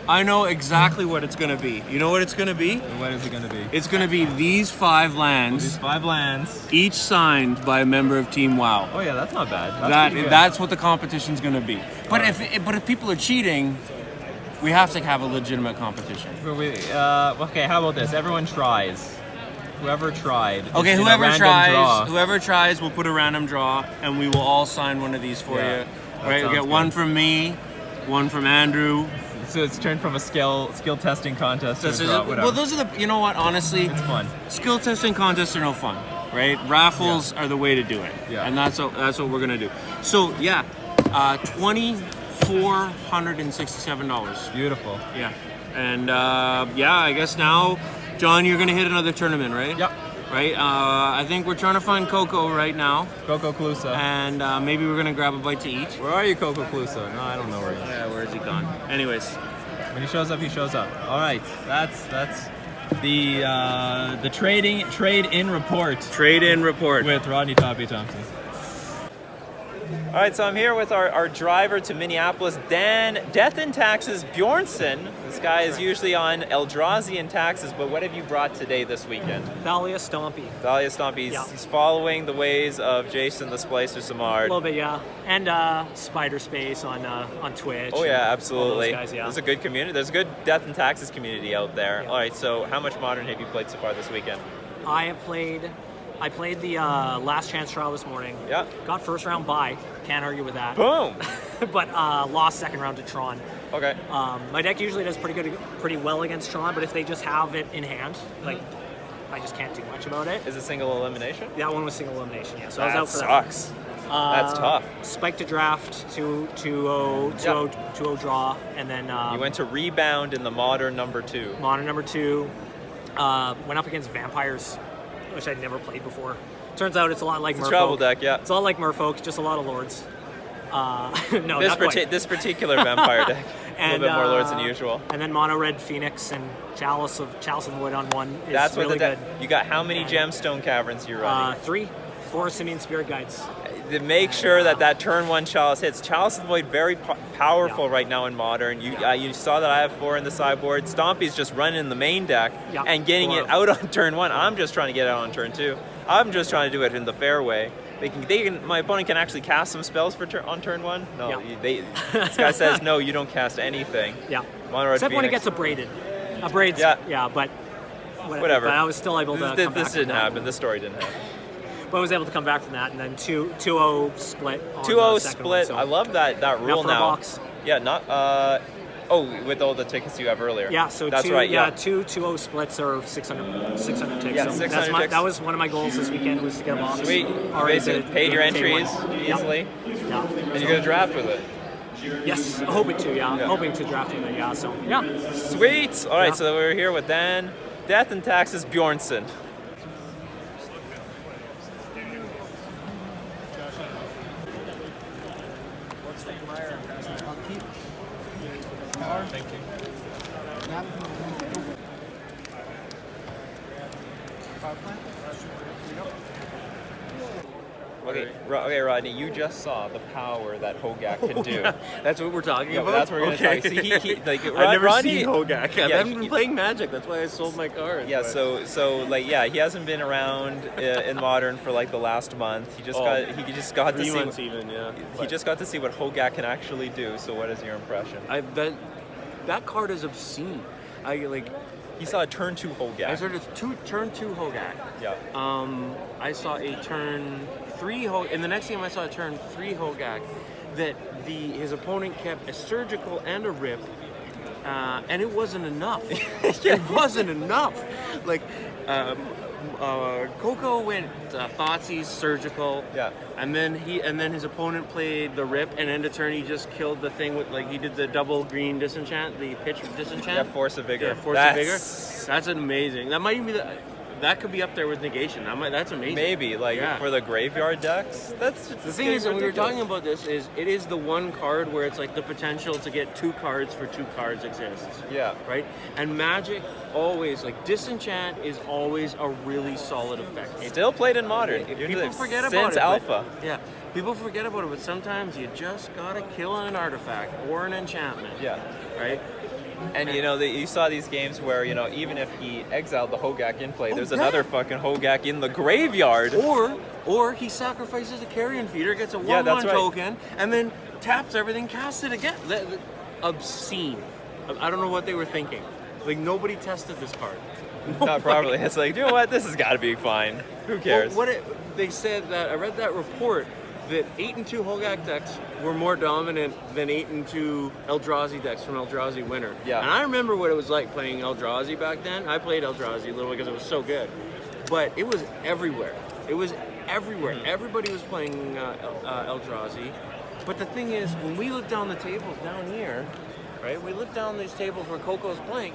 I know exactly what it's gonna be. You know what it's gonna be?
What is it gonna be?
It's gonna be these 5
These
lands,
5 lands.
each signed by a member of Team WoW.
Oh yeah, that's not bad. That's pretty good.
That's what the competition's gonna be. But if people are cheating, we have to have a legitimate competition.
Okay, how about this? Everyone tries. Whoever tried.
Okay,
in a
whoever
random
tries,
draw.
we'll put a random draw, and we will all sign one of these for
Yeah,
you.
that
Right, we
sounds
get one
good.
from me, one from Andrew.
So it's turned from a skill testing contest to a draw. Whatever.
Well, those are the. You know what? Honestly,
It's fun.
skill testing contests are no fun, right? Raffles are the way to do it,
Yeah.
and that's what we're gonna do. So yeah, $2,467.
Beautiful.
Yeah, and yeah, I guess now, John, you're gonna hit another tournament, right?
Yep.
Right. I think we're trying to find Coco right now,
Coco Klusa.
and maybe we're gonna grab a bite to eat.
Where are you, Coco Klusa? No, I don't know where he is.
Yeah, where is he gone? Anyways,
When he shows up, he shows up. All right, that's the trade-in report
trade-in report.
with Rodney Toppy Thompson.
All right, so I'm here with our driver to Minneapolis, Dan Death and Taxes Bjornsson. This guy is usually on Eldrazi and Taxes, but what have you brought today this weekend?
Thalia Stompy.
Thalia Stompy,
Yeah.
he's following the ways of Jason the Splicer
A
Samard.
little bit, yeah. And Spider Space on Twitch.
Oh
and
yeah,
all
absolutely.
those guys, yeah.
There's a good community. There's a good Death and Taxes community out there.
Yeah.
All right, so how much Modern have you played so far this weekend?
I played the last chance trial this morning.
Yeah.
Got first round bye. Can't argue with that.
Boom.
But lost second round to Tron.
Okay.
My deck usually does pretty well against Tron, but if they just have it in hand, like I just can't do much about it.
Is it single elimination?
That one was single elimination, yeah. So
That
I was out for
sucks. That's tough.
Spike to draft, 2-0 draw, and then
You went to Rebound in the Modern number 2.
Modern number 2. Went up against Vampires, which I'd never played before. Turns out it's a lot like
It's a
Merfolk.
travel deck, yeah.
It's a lot like Merfolk, just a lot of lords. No,
This,
not quite.
this particular vampire deck, a little bit more lords than usual.
And then Mono Red Phoenix and Chalice of Wood on one is
That's what
really
the deck.
good.
You got how many gemstone caverns you're running?
4 Simian Spirit Guides.
To make sure that turn 1 Chalice hits. Chalice of the Void very powerful right now in Modern. You saw that I have 4 in the sideboard. Stompy's just running the main deck
Yeah,
and getting
4.
it out on turn 1. I'm just trying to get it out on turn 2. I'm just trying to do it in the fair way. My opponent can actually cast some spells on turn 1. No,
Yeah.
this guy says no. You don't cast anything.
Yeah.
Mono Red
Except when it
Phoenix.
gets abraded. Abrades,
Yeah.
but
Whatever.
But I was still able to come back
This
from
didn't
that.
happen. This story didn't happen.
But I was able to come back from that, and then 2-0 split. On
2-0
the second one,
split.
so
I love that rule
for a
now.
box.
Yeah, not. With all the tickets you have earlier.
Yeah, so
that's
two,
right. Yeah.
2-0 splits are 600 ticks.
Yeah,
so
600 ticks.
that was one of my goals this weekend, was to get a box.
Sweet. You
Already
basically paid your
take
entries
one.
easily,
Yeah.
and you're gonna draft with it.
Yes, hoping to. Yeah, hoping to draft with it. Yeah. So yeah.
Sweet. All right,
Yeah.
so we're here with Dan Death and Taxes Bjornsson. Okay, Rodney, you just saw the power that Hogak can do.
That's what we're talking about?
That's what we're going to talk. See,
I've never
Rodney,
seen Hogak. I
Yeah,
haven't been playing Magic. That's why I sold my card.
Yeah, so like, yeah, he hasn't been around in Modern for like the last month. He just got to
3
see
months even, yeah.
He just got to see what Hogak can actually do. So what is your impression?
That card is obscene.
He saw a turn 2 Hogak.
I saw a turn 2 Hogak.
Yeah.
I saw a turn 3 Hogak. In the next game, I saw a turn 3 Hogak that his opponent kept a surgical and a rip, and it wasn't enough. It wasn't enough. Like, Coco went Thoughtseize, surgical.
Yeah.
And then his opponent played the rip, and end of turn he just killed the thing with, like, he did the double green disenchant, the pitch disenchant.
Yeah, Force of Vigor.
Yeah, Force of Vigor. That's amazing. That might even be that could be up there with negation. That's amazing.
Maybe, for the graveyard decks. That's just
the thing is, when we were talking about this, it is the one card where it's like the potential to get 2 cards for 2 cards exists.
Yeah.
Right? And Magic always, like, disenchant is always a really solid effect.
Still played in Modern.
People forget about it.
Since Alpha.
Yeah. People forget about it, but sometimes you just gotta kill an artifact or an enchantment.
Yeah.
Right?
And you saw these games where, even if he exiled the Hogak in play, there's another fucking Hogak in the graveyard.
Or he sacrifices a carrion feeder, gets a 1/1 token, and then taps everything, casts it again. Obscene. I don't know what they were thinking. Like, nobody tested this card.
Not properly. It's like, you know what? This has got to be fine. Who cares?
Well, they said that I read that report that 8 and 2 Hogak decks were more dominant than 8 and 2 Eldrazi decks from Eldrazi Winter.
Yeah.
And I remember what it was like playing Eldrazi back then. I played Eldrazi a little because it was so good, but it was everywhere. It was everywhere. Everybody was playing Eldrazi. But the thing is, when we look down the tables down here, right? We look down these tables where Coco's playing.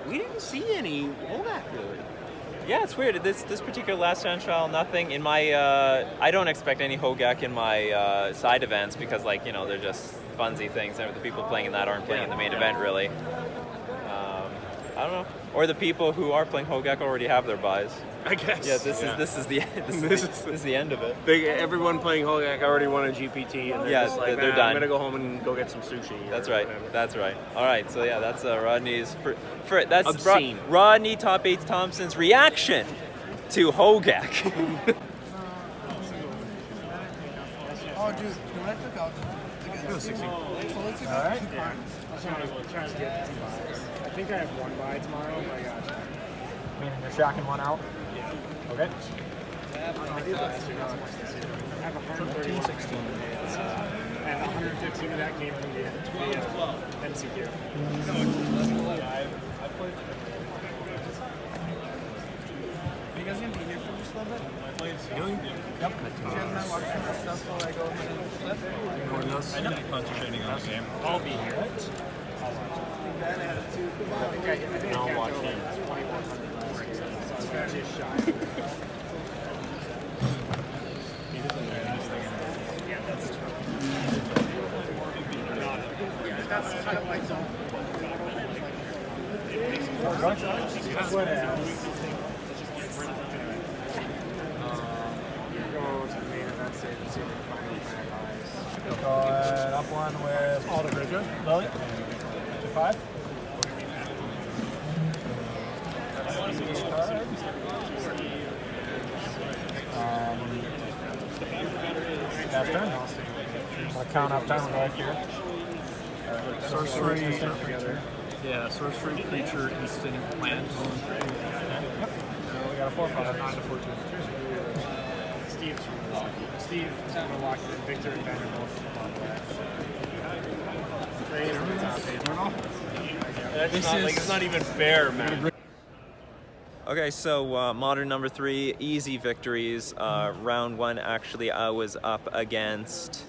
We didn't see any Hogak really.
Yeah, it's weird. This particular last chance trial, nothing in my. I don't expect any Hogak in my side events because, they're just funsy things. The people playing in that aren't playing in the main event really. I don't know. Or the people who are playing Hogak already have their buys.
I guess.
Yeah, this is the end of it.
Everyone playing Hogak already won a GPT, and they're just like,
they're done.
I'm gonna go home and go get some sushi.
That's right. Whatever. That's right. All right. So yeah, that's Rodney's. That's
obscene.
Rodney Top 8 Thompson's reaction to Hogak.
Oh, dude, when I took out the 16. All right.
Yeah. Trying to get 2 buys. I think I have 1 buy tomorrow, but I got you.
Meaning you're shocking 1 out?
Yeah.
Okay.
I have 113, 16. And 115 of that came from the MCQ. Are you guys going to be here for just a little bit?
Really? Yep.
You guys not watching the stuff while I go ahead and flip?
I'm not concentrating on the game.
I'll be here.
I'll watch him.
Just shy. That's kind of like some.
Go ahead, up 1 with all the Bridger. Lily. 5. Half turn. I'll count half time right here. Sorcery.
Yeah, sorcery, creature, instant, plant.
Yep. We got a 4/5.
9 to 14. Steve's going to lock in Victor and Vanderbilt.
It's not even fair, man.
Okay, so Modern number 3, easy victories. Round 1, actually, I was up against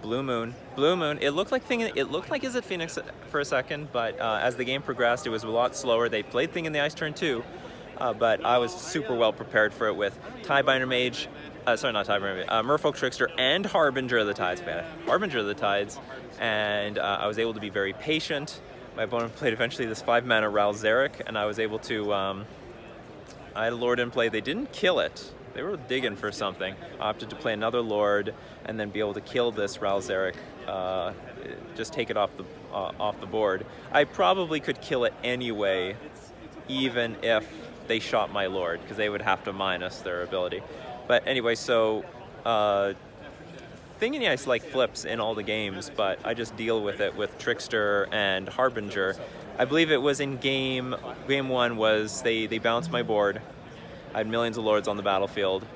Blue Moon. Blue Moon. It looked like Izzet Phoenix for a second, but as the game progressed, it was a lot slower. They played Thing in the Ice turn 2, but I was super well prepared for it with Tiebinder Mage. Sorry, not Tiebinder Mage. Merfolk Trickster and Harbinger of the Tides. Harbinger of the Tides, and I was able to be very patient. My opponent played eventually this 5-mana Ral Zarek, and I was able to. I had a Lord in play. They didn't kill it, digging for something. I opted to play another Lord and then be able to kill this Ralzeric, just take it off the board. I probably could kill it anyway, even if they shot my Lord, because they would have to minus their ability. But anyway, so Thing in the Ice like flips in all the games, but I just deal with it with Trickster and Harbinger. I believe it was in game 1 was they bounced my board. I had millions of Lords on the battlefield.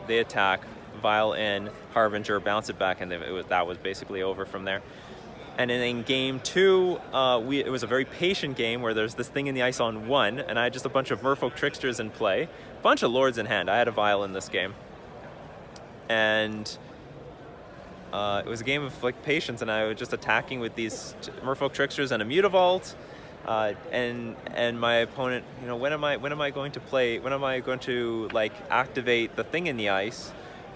They attack, Vial in, Harbinger, bounce it back, and that was basically over from there. And then in game 2, it was a very patient game where there's this Thing in the Ice on 1, and I had just a bunch of Merfolk Tricksters in play, a bunch of Lords in hand. I had a Vial in this game. And it was a game of like patience, and I was just attacking with these Merfolk Tricksters and a Mutavault. And my opponent, when am I going to like activate the Thing in the Ice?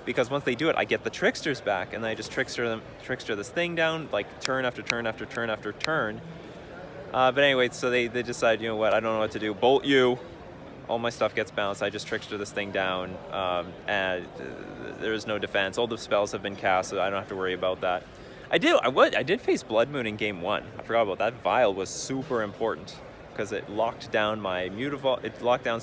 Because once they do it, I get the Tricksters back, and then I just trickster this thing down, like turn after turn after turn after turn. But anyway, so they decide, I don't know what to do. Bolt you. All my stuff gets bounced. I just trickster this thing down, and there's no defense. All the spells have been cast, so I don't have to worry about that. I did face Blood Moon in game 1. I forgot about that. Vial was super important because it locked down my Mutavault. It locked down,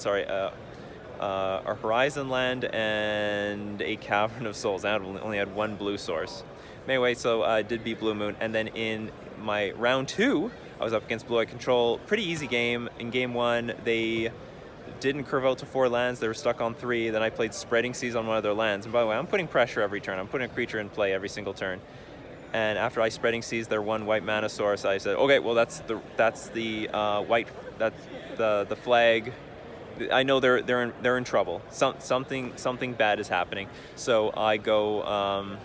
a Horizon Land and a Cavern of Souls. I only had one blue source. Anyway, so I did beat Blue Moon, and then in my round 2, I was up against Blue Eye Control. Pretty easy game. In game 1, they didn't curve out to 4 lands. They were stuck on 3. Then I played Spreading Seas on one of their lands. And by the way, I'm putting pressure every turn. I'm putting a creature in play every single turn. And after I Spreading Seas their 1 white mana source, I said, okay, well that's the white, that's the flag. I know they're in trouble. Something bad is happening. So I go.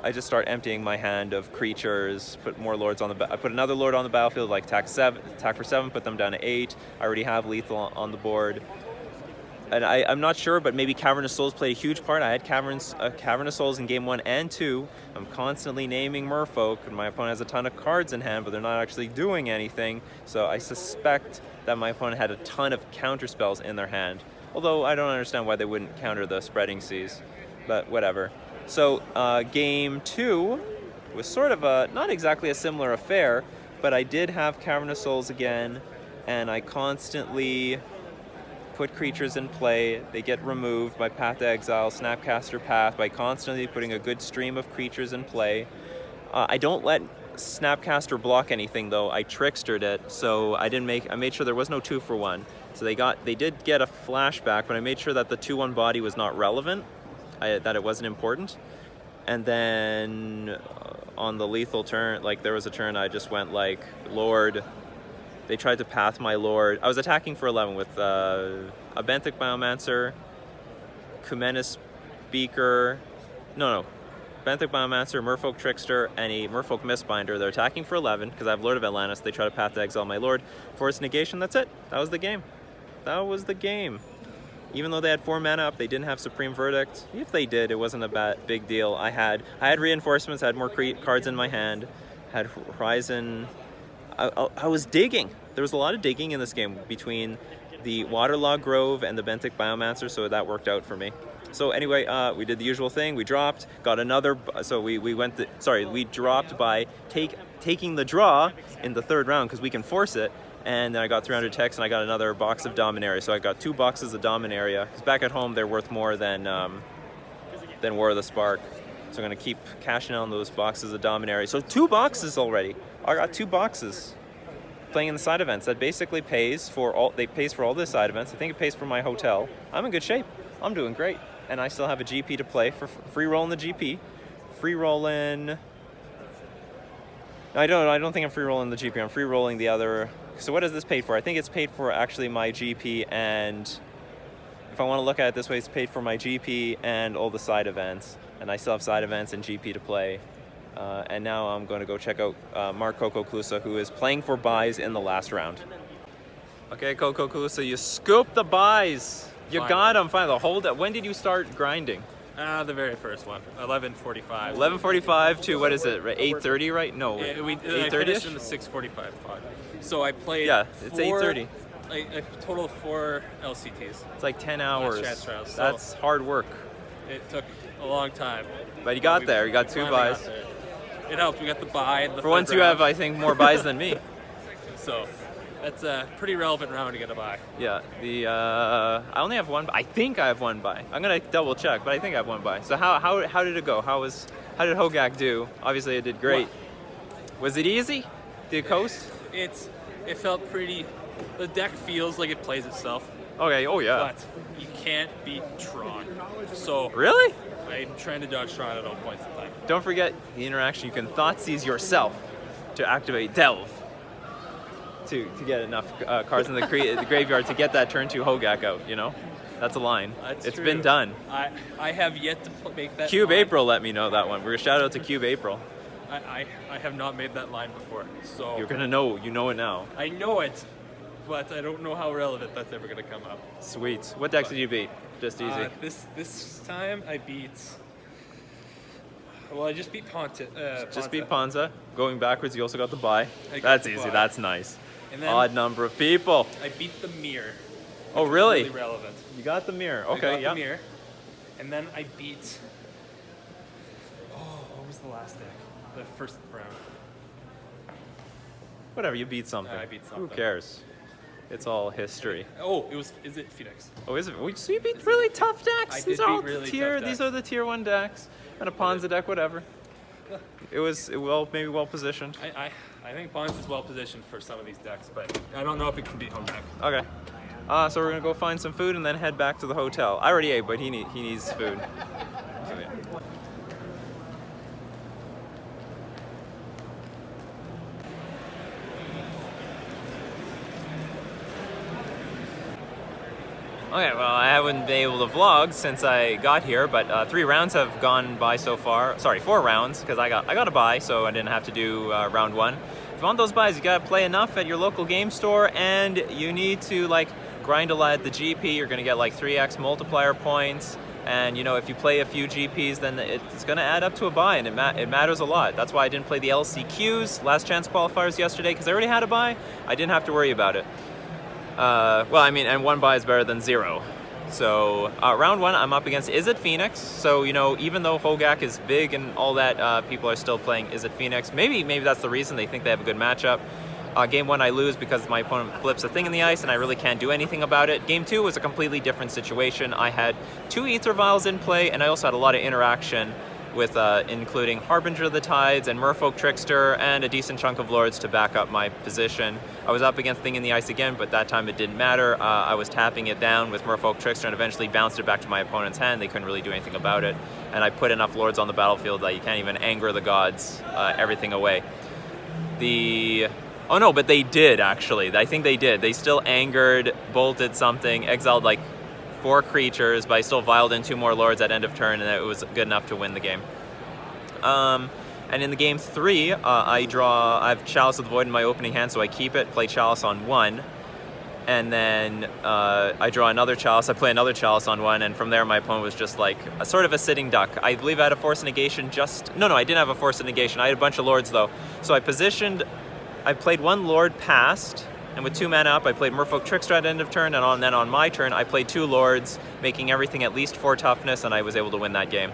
I just start emptying my hand of creatures. Put more Lords on I put another Lord on the battlefield, like attack for 7. Put them down to 8. I already have lethal on the board. And I'm not sure, but maybe Cavern of Souls played a huge part. I had Cavern of Souls in game 1 and 2. I'm constantly naming Merfolk, and my opponent has a ton of cards in hand, but they're not actually doing anything. So I suspect that my opponent had a ton of counter spells in their hand. Although I don't understand why they wouldn't counter the Spreading Seas, but whatever. So game 2 was sort of not exactly a similar affair, but I did have Cavern of Souls again, and I constantly put creatures in play. They get removed by Path to Exile, Snapcaster Path, by constantly putting a good stream of creatures in play. I don't let Snapcaster block anything though. I trickstered it, so I made sure there was no 2-for-1. So they did get a flashback, but I made sure that the 2/1 body was not relevant, that it wasn't important. And then on the lethal turn, like there was a turn I just went like Lord. They tried to path my Lord. I was attacking for 11 with a Benthic Biomancer, Kumenis Beaker, Benthic Biomancer, Merfolk Trickster, and a Merfolk Mistbinder. They're attacking for 11 because I have Lord of Atlantis. They try to path to exile my Lord. Force negation, that's it. That was the game. Even though they had 4 mana up, they didn't have Supreme Verdict. If they did, it wasn't a big deal. I had reinforcements, I had more cards in my hand, had Horizon. I was digging. There was a lot of digging in this game between the Waterlog Grove and the Benthic Biomancer, so that worked out for me. So anyway, we did the usual thing. We dropped, got another. So we dropped by taking the draw in the 3rd round because we can force it. And then I got 300 techs, and I got another box of Dominaria. So I got 2 boxes of Dominaria because back at home they're worth more than War of the Spark. So I'm gonna keep cashing on those boxes of Dominaria. So 2 boxes already. I got 2 boxes playing in the side events. That basically pays for all the side events. I think it pays for my hotel. I'm in good shape. I'm doing great. And I still have a GP to play for free rolling the GP. Free rolling. No, I don't think I'm free rolling the GP. I'm free rolling the other. So what is this paid for? I think it's paid for actually my GP, and if I want to look at it this way, it's paid for my GP and all the side events. And I still have side events and GP to play. And now I'm going to go check out Mark Coco Klusa, who is playing for buys in the last round. Okay, Coco Klusa, you scooped the buys. You got them finally. When did you start grinding?
The very first one, 11:45.
11:45 to what is it? 8:30, right? No, 8:30.
I finished in the 6:45 pod. So I played.
Yeah, it's 8:30.
a total of 4 LCTs.
It's like 10 hours.
Chance trials. So
That's hard work.
it took a long time.
But you got there. You got 2
finally
buys.
got there. It helped. We got the buy. And the
For once, you have, I think, more buys than me.
So that's a pretty relevant round to get a buy.
Yeah. I only have 1. I think I have 1 buy. I'm gonna double check, but I think I have 1 buy. So how did it go? How did Hogak do? Obviously, it did great. Was it easy? Did it coast?
It felt pretty. The deck feels like it plays itself.
Okay. Oh yeah.
But you can't beat Tron. So
Really?
I'm trying to dodge Tron at all points in time.
Don't forget the interaction. You can Thoughtseize yourself to activate Delve to get enough cards in the graveyard to get that turn 2 Hogak out. You know, that's a line. It's
true.
been done.
I have yet to make that.
Cube
line.
April let me know that one. We're shout out to Cube April.
I have not made that line before, so
You're gonna know. You know it now.
I know it, but I don't know how relevant that's ever gonna come up.
Sweet. What decks did you beat? Just easy.
This time I beat. Well, I just beat Ponta.
Just beat Ponza. Going backwards, you also got the buy.
I got
That's
the
easy.
buy.
That's nice.
And then
Odd number of people.
I beat the mirror.
Oh,
which was
really?
Really relevant.
You got the mirror.
I
Okay,
got
yeah.
the mirror, and then I beat. Oh, what was the last deck? The first round.
Whatever, you beat something.
I beat something.
Who cares? It's all history.
Oh, is it Phoenix?
Oh, is it? So you beat really tough decks.
I
These
did
are all
beat really
tier.
tough
These
decks.
are the tier 1 decks. And a Ponza deck, whatever. It was maybe well positioned.
I think Bonds is well positioned for some of these decks, but I don't know if it can beat home deck.
Okay. So we're gonna go find some food and then head back to the hotel. I already ate, but he needs food. So, yeah. Okay, well, I haven't been able to vlog since I got here, but 3 rounds have gone by so far. Sorry, 4 rounds, because I got a buy, so I didn't have to do round 1. If you want those buys, you gotta play enough at your local game store, and you need to like grind a lot at the GP. You're gonna get like 3x multiplier points, and you know, if you play a few GPs, then it's gonna add up to a buy, and it matters a lot. That's why I didn't play the LCQs, last chance qualifiers yesterday, because I already had a buy. I didn't have to worry about it. Well, I mean, and 1 buy is better than 0. So round 1, I'm up against Is It Phoenix. So, you know, even though Hogak is big and all that, people are still playing Is It Phoenix. Maybe that's the reason they think they have a good matchup. Game 1, I lose because my opponent flips a thing in the ice and I really can't do anything about it. Game 2 was a completely different situation. I had 2 Aether Vials in play, and I also had a lot of interaction with including Harbinger of the Tides and Merfolk Trickster and a decent chunk of Lords to back up my position. I was up against Thing in the Ice again, but that time it didn't matter. I was tapping it down with Merfolk Trickster and eventually bounced it back to my opponent's hand. They couldn't really do anything about it. And I put enough Lords on the battlefield that you can't even anger the gods, everything away. Oh no, but they did actually. I think they did. They still angered, bolted something, exiled like 4 creatures, but I still vialed in 2 more Lords at end of turn, and it was good enough to win the game. And in the game 3, I have Chalice of the Void in my opening hand, so I keep it, play Chalice on 1, and then I draw another Chalice, I play another Chalice on 1, and from there my opponent was just like a sort of a sitting duck. I believe I had a Force of Negation No, I didn't have a Force of Negation. I had a bunch of Lords though. So I played 1 Lord past, and with 2 mana up, I played Merfolk Trickster at end of turn, and then on my turn, I played 2 Lords, making everything at least 4 toughness, and I was able to win that game.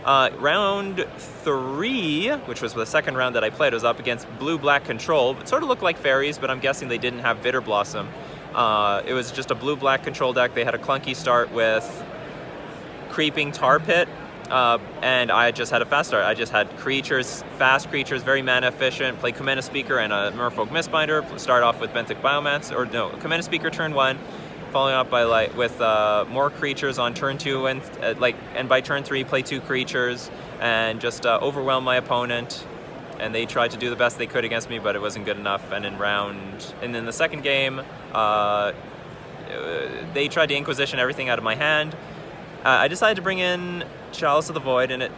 Round 3, which was the second round that I played, was up against Blue-Black Control. It sort of looked like fairies, but I'm guessing they didn't have Bitter Blossom. It was just a Blue-Black Control deck. They had a clunky start with Creeping Tar Pit, and I just had a fast start. I just had creatures, fast creatures, very mana efficient, play Commander Speaker and a Merfolk Mistbinder, start off with Benthic Biomancer, Commander Speaker turn 1, following up by with more creatures on turn 2, and by turn 3 play 2 creatures and just overwhelm my opponent. And they tried to do the best they could against me, but it wasn't good enough. And in the second game, they tried to Inquisition everything out of my hand. I decided to bring in Chalice of the Void, and it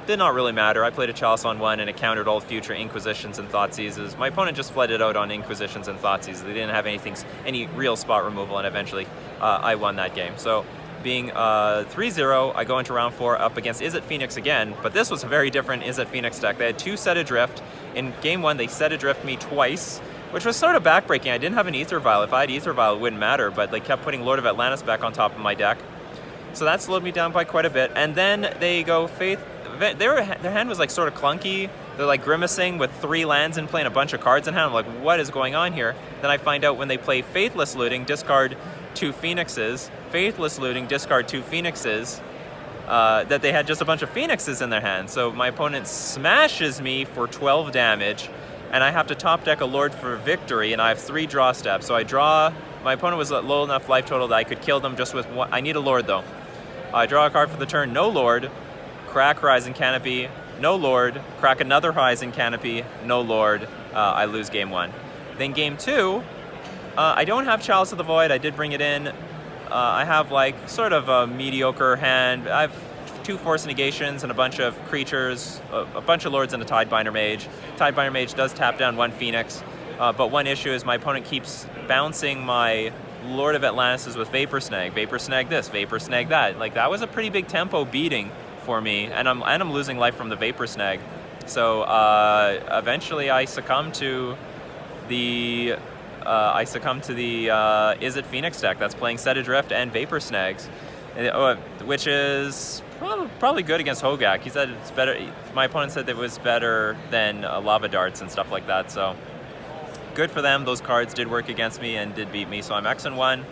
did not really matter. I played a Chalice on 1, and it countered all future Inquisitions and Thoughtseizes. My opponent just fled it out on Inquisitions and Thoughtseizes. They didn't have any real spot removal, and eventually I won that game. So being 3-0, I go into round 4 up against Is It Phoenix again, but this was a very different Is It Phoenix deck. They had 2 Set Adrift. In game 1, they Set Adrift me twice which was sort of backbreaking. I didn't have an Aether Vial. If I had Aether Vial, it wouldn't matter, but they kept putting Lord of Atlantis back on top of my deck. So that slowed me down by quite a bit. And then they go Faith. Their hand was like sort of clunky. They're like grimacing with 3 lands in play and a bunch of cards in hand. I'm like, what is going on here? Then I find out when they play Faithless Looting, discard 2 Phoenixes. Faithless Looting, discard 2 Phoenixes. That they had just a bunch of Phoenixes in their hand. So my opponent smashes me for 12 damage, and I have to top deck a Lord for victory, and I have 3 draw steps. So I draw. My opponent was at low enough life total that I could kill them just with 1. I need a Lord though. I draw a card for the turn, no Lord, crack Horizon Canopy, no Lord, crack another Horizon Canopy, no Lord, I lose game 1. Then game 2, I don't have Chalice of the Void, I did bring it in. I have like sort of a mediocre hand. I have 2 Force Negations and a bunch of creatures, a bunch of Lords and a Tidebinder Mage. Tidebinder Mage does tap down 1 Phoenix, but one issue is my opponent keeps bouncing my Lord of Atlantis with Vapor Snag this, Vapor Snag that. Like that was a pretty big tempo beating for me, and I'm losing life from the Vapor Snag. So eventually I succumb to the Is It Phoenix deck that's playing Set Adrift and Vapor Snags, which is probably good against Hogak. He said it's better. My opponent said it was better than Lava Darts and stuff like that. So good for them. Those cards did work against me and did beat me. So I'm X-1.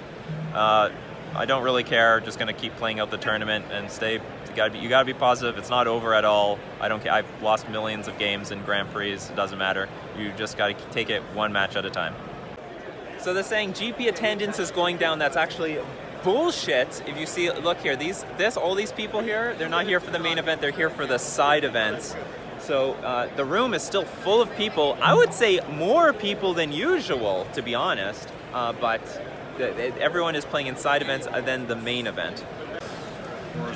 I don't really care. Just gonna keep playing out the tournament and stay. You gotta be positive. It's not over at all. I don't care. I've lost millions of games in Grand Prix. It doesn't matter. You just gotta take it 1 match at a time. So they're saying GP attendance is going down. That's actually bullshit. If you see, look here, all these people here, they're not here for the main event, they're here for the side events. So the room is still full of people. I would say more people than usual, to be honest, but everyone is playing in side events than the main event.
There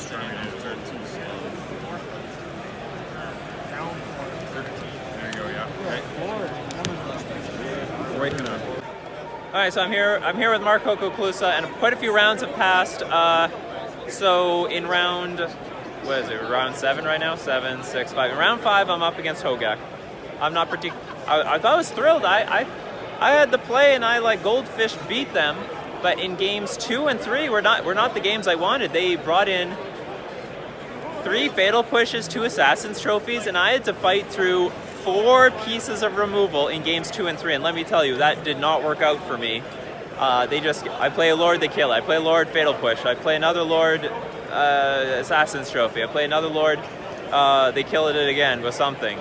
you go, yeah. Right now.
All right, so I'm here with Mark, Coco, Klusa, and quite a few rounds have passed. So in round, what is it? Round 7 right now? 7, 6, 5. In round 5, I'm up against Hogak. I'm not I thought I was thrilled. I had the play and I like Goldfish beat them, but in games 2 and 3 were not the games I wanted. They brought in 3 Fatal Pushes, 2 Assassin's Trophies, and I had to fight through 4 pieces of removal in games 2 and 3, and let me tell you, that did not work out for me. I play a Lord, they kill. I play a Lord, Fatal Push. I play another Lord, Assassin's Trophy. I play another Lord, they kill it again with something.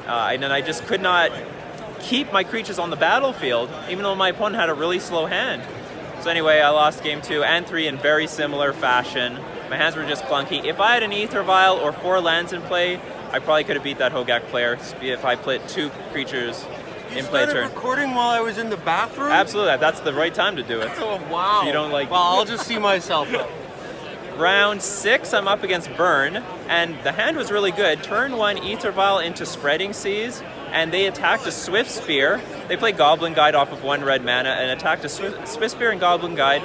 And then I just could not keep my creatures on the battlefield, even though my opponent had a really slow hand. So anyway, I lost game 2 and 3 in very similar fashion. My hands were just clunky. If I had an Aether Vial or 4 lands in play, I probably could have beat that Hogak player if I played 2 creatures in play turn.
You started recording while I was in the bathroom?
Absolutely, that's the right time to do it.
Oh, wow.
You don't like...
Well, I'll just see myself up.
Round 6, I'm up against Burn, and the hand was really good. Turn 1, Aether Vial into Spreading Seas, and they attacked a Swift Spear. They played Goblin Guide off of 1 red mana and attacked a Swift Spear and Goblin Guide.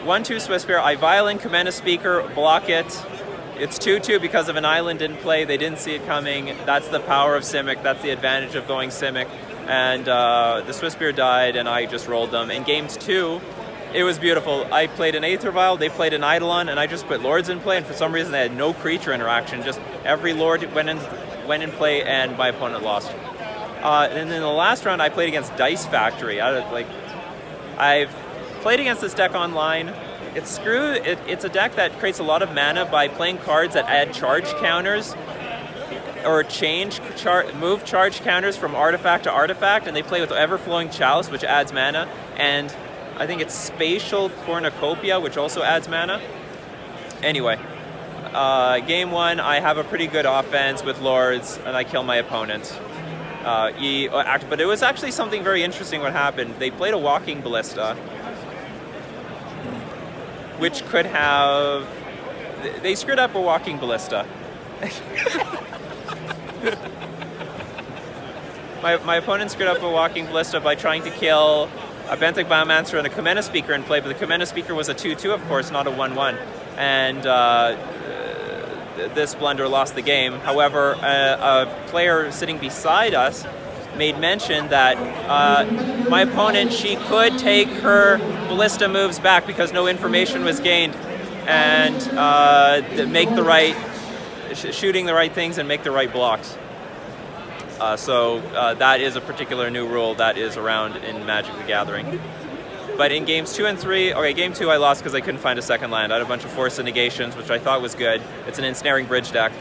1/2 Swift Spear, I Violin, Commander Speaker, block it. It's 2/2 because of an island didn't play. They didn't see it coming. That's the power of Simic. That's the advantage of going Simic. And the Swift Spear died, and I just rolled them. In games 2, it was beautiful. I played an Aether Vial, they played an Eidolon, and I just put Lords in play, and for some reason they had no creature interaction. Just every Lord went in play, and my opponent lost. And then in the last round, I played against Dice Factory. I've played against this deck online. It's a deck that creates a lot of mana by playing cards that add charge counters or move charge counters from artifact to artifact, and they play with Everflowing Chalice, which adds mana, and I think it's Spatial Cornucopia, which also adds mana. Anyway, game 1, I have a pretty good offense with Lords, and I kill my opponent. But it was actually something very interesting what happened. They played a Walking Ballista, which could have... They screwed up a Walking Ballista. my opponent screwed up a Walking Ballista by trying to kill a Benthic Biomancer and a Comena Speaker in play, but the Comena Speaker was a 2/2, of course, not a 1/1. And this blunder lost the game. However, a player sitting beside us made mention that my opponent, she could take her ballista moves back because no information was gained, and make the right, shooting the right things and make the right blocks. So that is a particular new rule that is around in Magic the Gathering. But in games 2 and 3, okay, game 2 I lost because I couldn't find a second land. I had a bunch of force and negations, which I thought was good. It's an ensnaring bridge deck.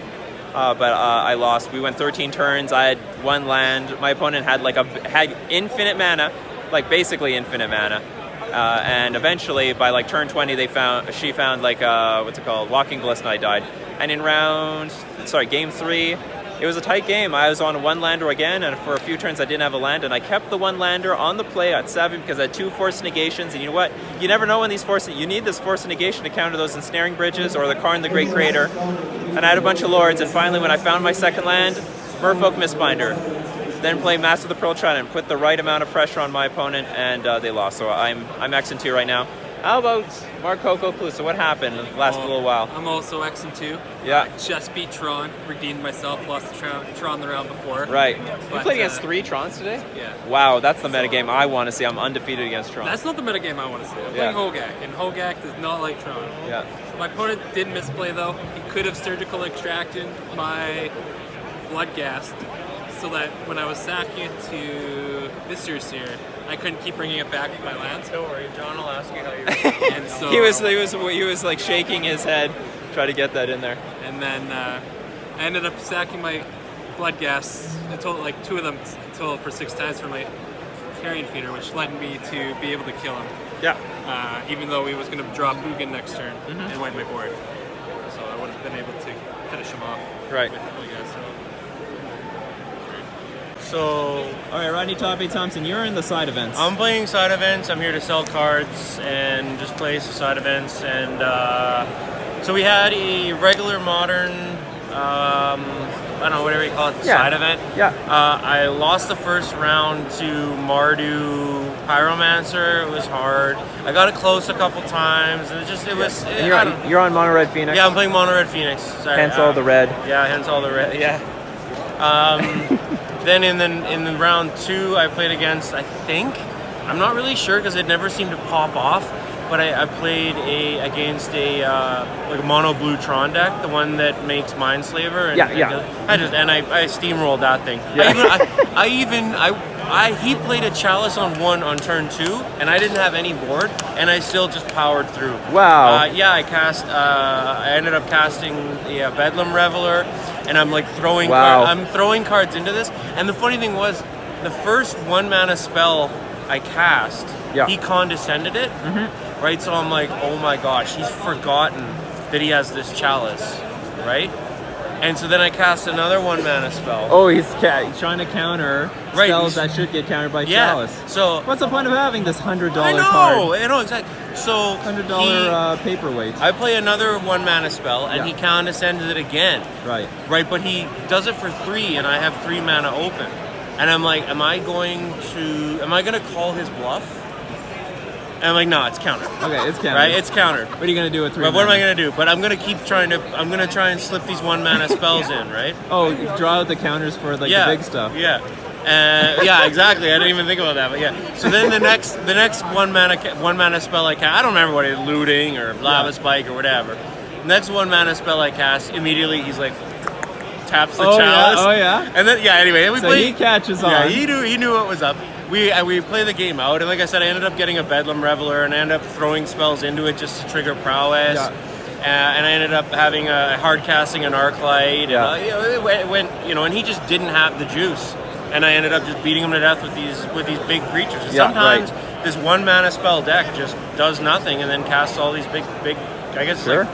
But I lost. We went 13 turns. I had 1 land. My opponent had had infinite mana, like basically infinite mana. And eventually, by like turn 20, she found like what's it called, Walking Ballista, and I died. And in game 3, it was a tight game. I was on a 1-lander again, and for a few turns I didn't have a land, and I kept the 1-lander on the play at 7 because I had 2 force negations. And you know what? You never know when you need this force negation to counter those ensnaring bridges or the Karn the Great Crater. And I had a bunch of lords, and finally when I found my second land, Merfolk Mistbinder. Then play Master of the Pearl Trident, put the right amount of pressure on my opponent, and they lost. So I'm X and 2 right now. How about Mark Coco Klusa? What happened last little while?
I'm also X and 2.
Yeah.
Just beat Tron, redeemed myself, lost to Tron the round before.
Right.
But,
you played against 3 Trons today?
Yeah.
Wow, that's the metagame I want to see. I'm undefeated against Tron.
That's not the metagame I want to see. I'm playing Hogak, and Hogak does not like Tron.
Yeah.
My opponent did misplay though. He could have surgical extracted my Bloodghast, so that when I was sacking it to Viscera Seer, I couldn't keep bringing it back with my lands.
Don't worry, John will ask you how you're
And so
he was like shaking his head, try to get that in there.
And then I ended up sacking my Bloodghast, like 2 of them total for 6 times for my Carrion Feeder, which led me to be able to kill him.
Yeah.
Even though he was going to drop Ugin next turn and wipe my board. So I would have been able to finish him off.
Right.
With Bloodghast,
So,
all right, Rodney, Thompson, you're in the side events.
I'm playing side events. I'm here to sell cards and just play some side events. And so we had a regular modern, I don't know, whatever you call it, side event.
Yeah.
I lost the first round to Mardu Pyromancer. It was hard. I got it close a couple times. And
You're on Mono Red Phoenix.
Yeah, I'm playing Mono Red Phoenix. Sorry.
Hence all the red.
Yeah, hence all the red. Yeah. Then in the round 2, I played against, I think, I'm not really sure because it never seemed to pop off, but I played against a like a mono blue Tron deck, the one that makes Mindslaver. And I steamrolled that thing.
Yeah.
He played a Chalice on 1 on turn 2, and I didn't have any board, and I still just powered through.
Wow.
I ended up casting the Bedlam Reveler, and I'm like throwing cards into this. And the funny thing was, the first 1-mana spell I cast, he condescended it, right? So I'm like, oh my gosh, he's forgotten that he has this Chalice, right? And so then I cast another 1-mana spell.
Oh, he's trying to counter spells that should get countered by Chalice.
So
what's the point of having this $100 card?
I know, exactly. So
$100 paperweight.
I play another 1-mana spell, and he condescends it again.
Right.
Right, but he does it for 3, and I have 3 mana open. And I'm like, am I going to call his bluff? And I'm like, no, it's countered.
Okay, it's countered.
Right, it's countered.
What are you going to do with 3
But
mana?
what am I going to do? But I'm going to I'm going to try and slip these 1-mana spells in, right?
Oh, you draw out the counters for the big stuff.
Yeah. Yeah, exactly. I didn't even think about that, but yeah. So then the next 1-mana spell I cast, I don't remember what it is, Looting or Lava Spike or whatever. Next 1-mana spell I cast, immediately he's like, taps the Chalice.
Oh yeah.
And then anyway,
he catches on.
Yeah, he knew what was up. We play the game out, and like I said, I ended up getting a Bedlam Reveler, and I ended up throwing spells into it just to trigger prowess. Yeah. And I ended up having a hard casting an Arclight.
Yeah.
It went, and he just didn't have the juice, and I ended up just beating him to death with these big creatures. And sometimes this 1-mana spell deck just does nothing, and then casts all these big. I guess.
Sure.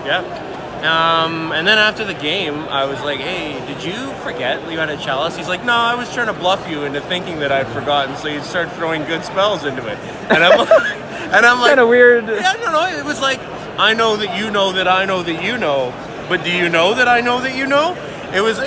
And then after the game, I was like, hey, did you forget you had a Chalice? He's like, no, I was trying to bluff you into thinking that I'd forgotten, so you'd start throwing good spells into it. And I'm like,
kind of weird.
Yeah, no, it was like, I know that you know that I know that you know, but do you know that I know that you know? It was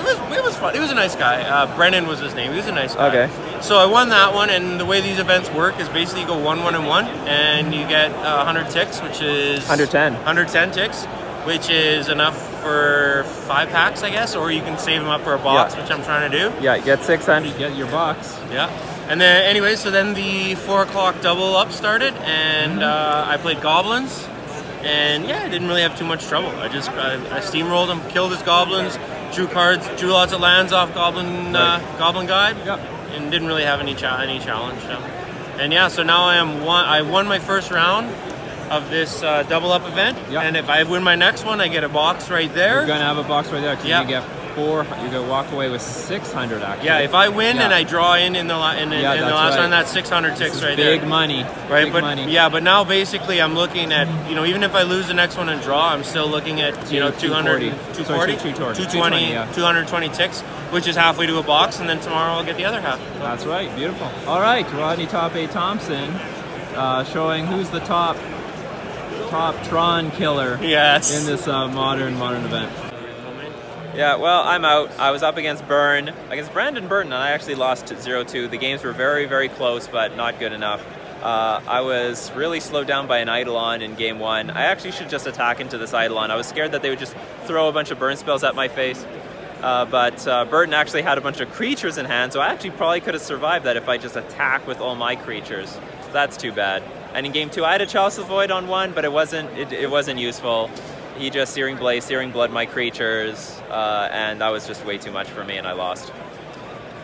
fun. He was a nice guy. Brennan was his name. He was a nice guy.
Okay.
So I won that one, and the way these events work is basically you go 1, 1, and 1, and you get 100 ticks, which is
110
ticks. which is enough for 5 packs, I guess, or you can save them up for a box, which I'm trying to do.
Yeah, get 600, get your box.
Yeah. And then, anyway, so then the 4 o'clock double up started, and I played goblins, and yeah, I didn't really have too much trouble. I steamrolled him, killed his goblins, drew cards, drew lots of lands off Goblin Guide, and didn't really have any challenge. So. And yeah, so now I won my first round of this double up event, and if I win my next one, I get a box right there.
You're gonna have a box right there. You get 4. You're gonna walk away with 600 actually.
Yeah, if I win and I draw in the last round, that's 600 ticks right there.
Big money.
Right,
big money.
Yeah, but now basically I'm looking at, even if I lose the next one and draw, I'm still looking at 220, 220 ticks, which is halfway to a box, and then tomorrow I'll get the other half.
That's right. Beautiful. All right, Rodney Top 8 Thompson, showing who's the top Tron killer in this modern event.
Yeah, well, I'm out. I was up against Brandon Burton, and I actually lost 0-2. The games were very, very close, but not good enough. I was really slowed down by an Eidolon in game 1. I actually should just attack into this Eidolon. I was scared that they would just throw a bunch of burn spells at my face. But Burton actually had a bunch of creatures in hand, so I actually probably could have survived that if I just attack with all my creatures. So that's too bad. And in game 2, I had a Chalice of Void on 1, but it wasn't useful. He just Searing Blood my creatures, and that was just way too much for me, and I lost.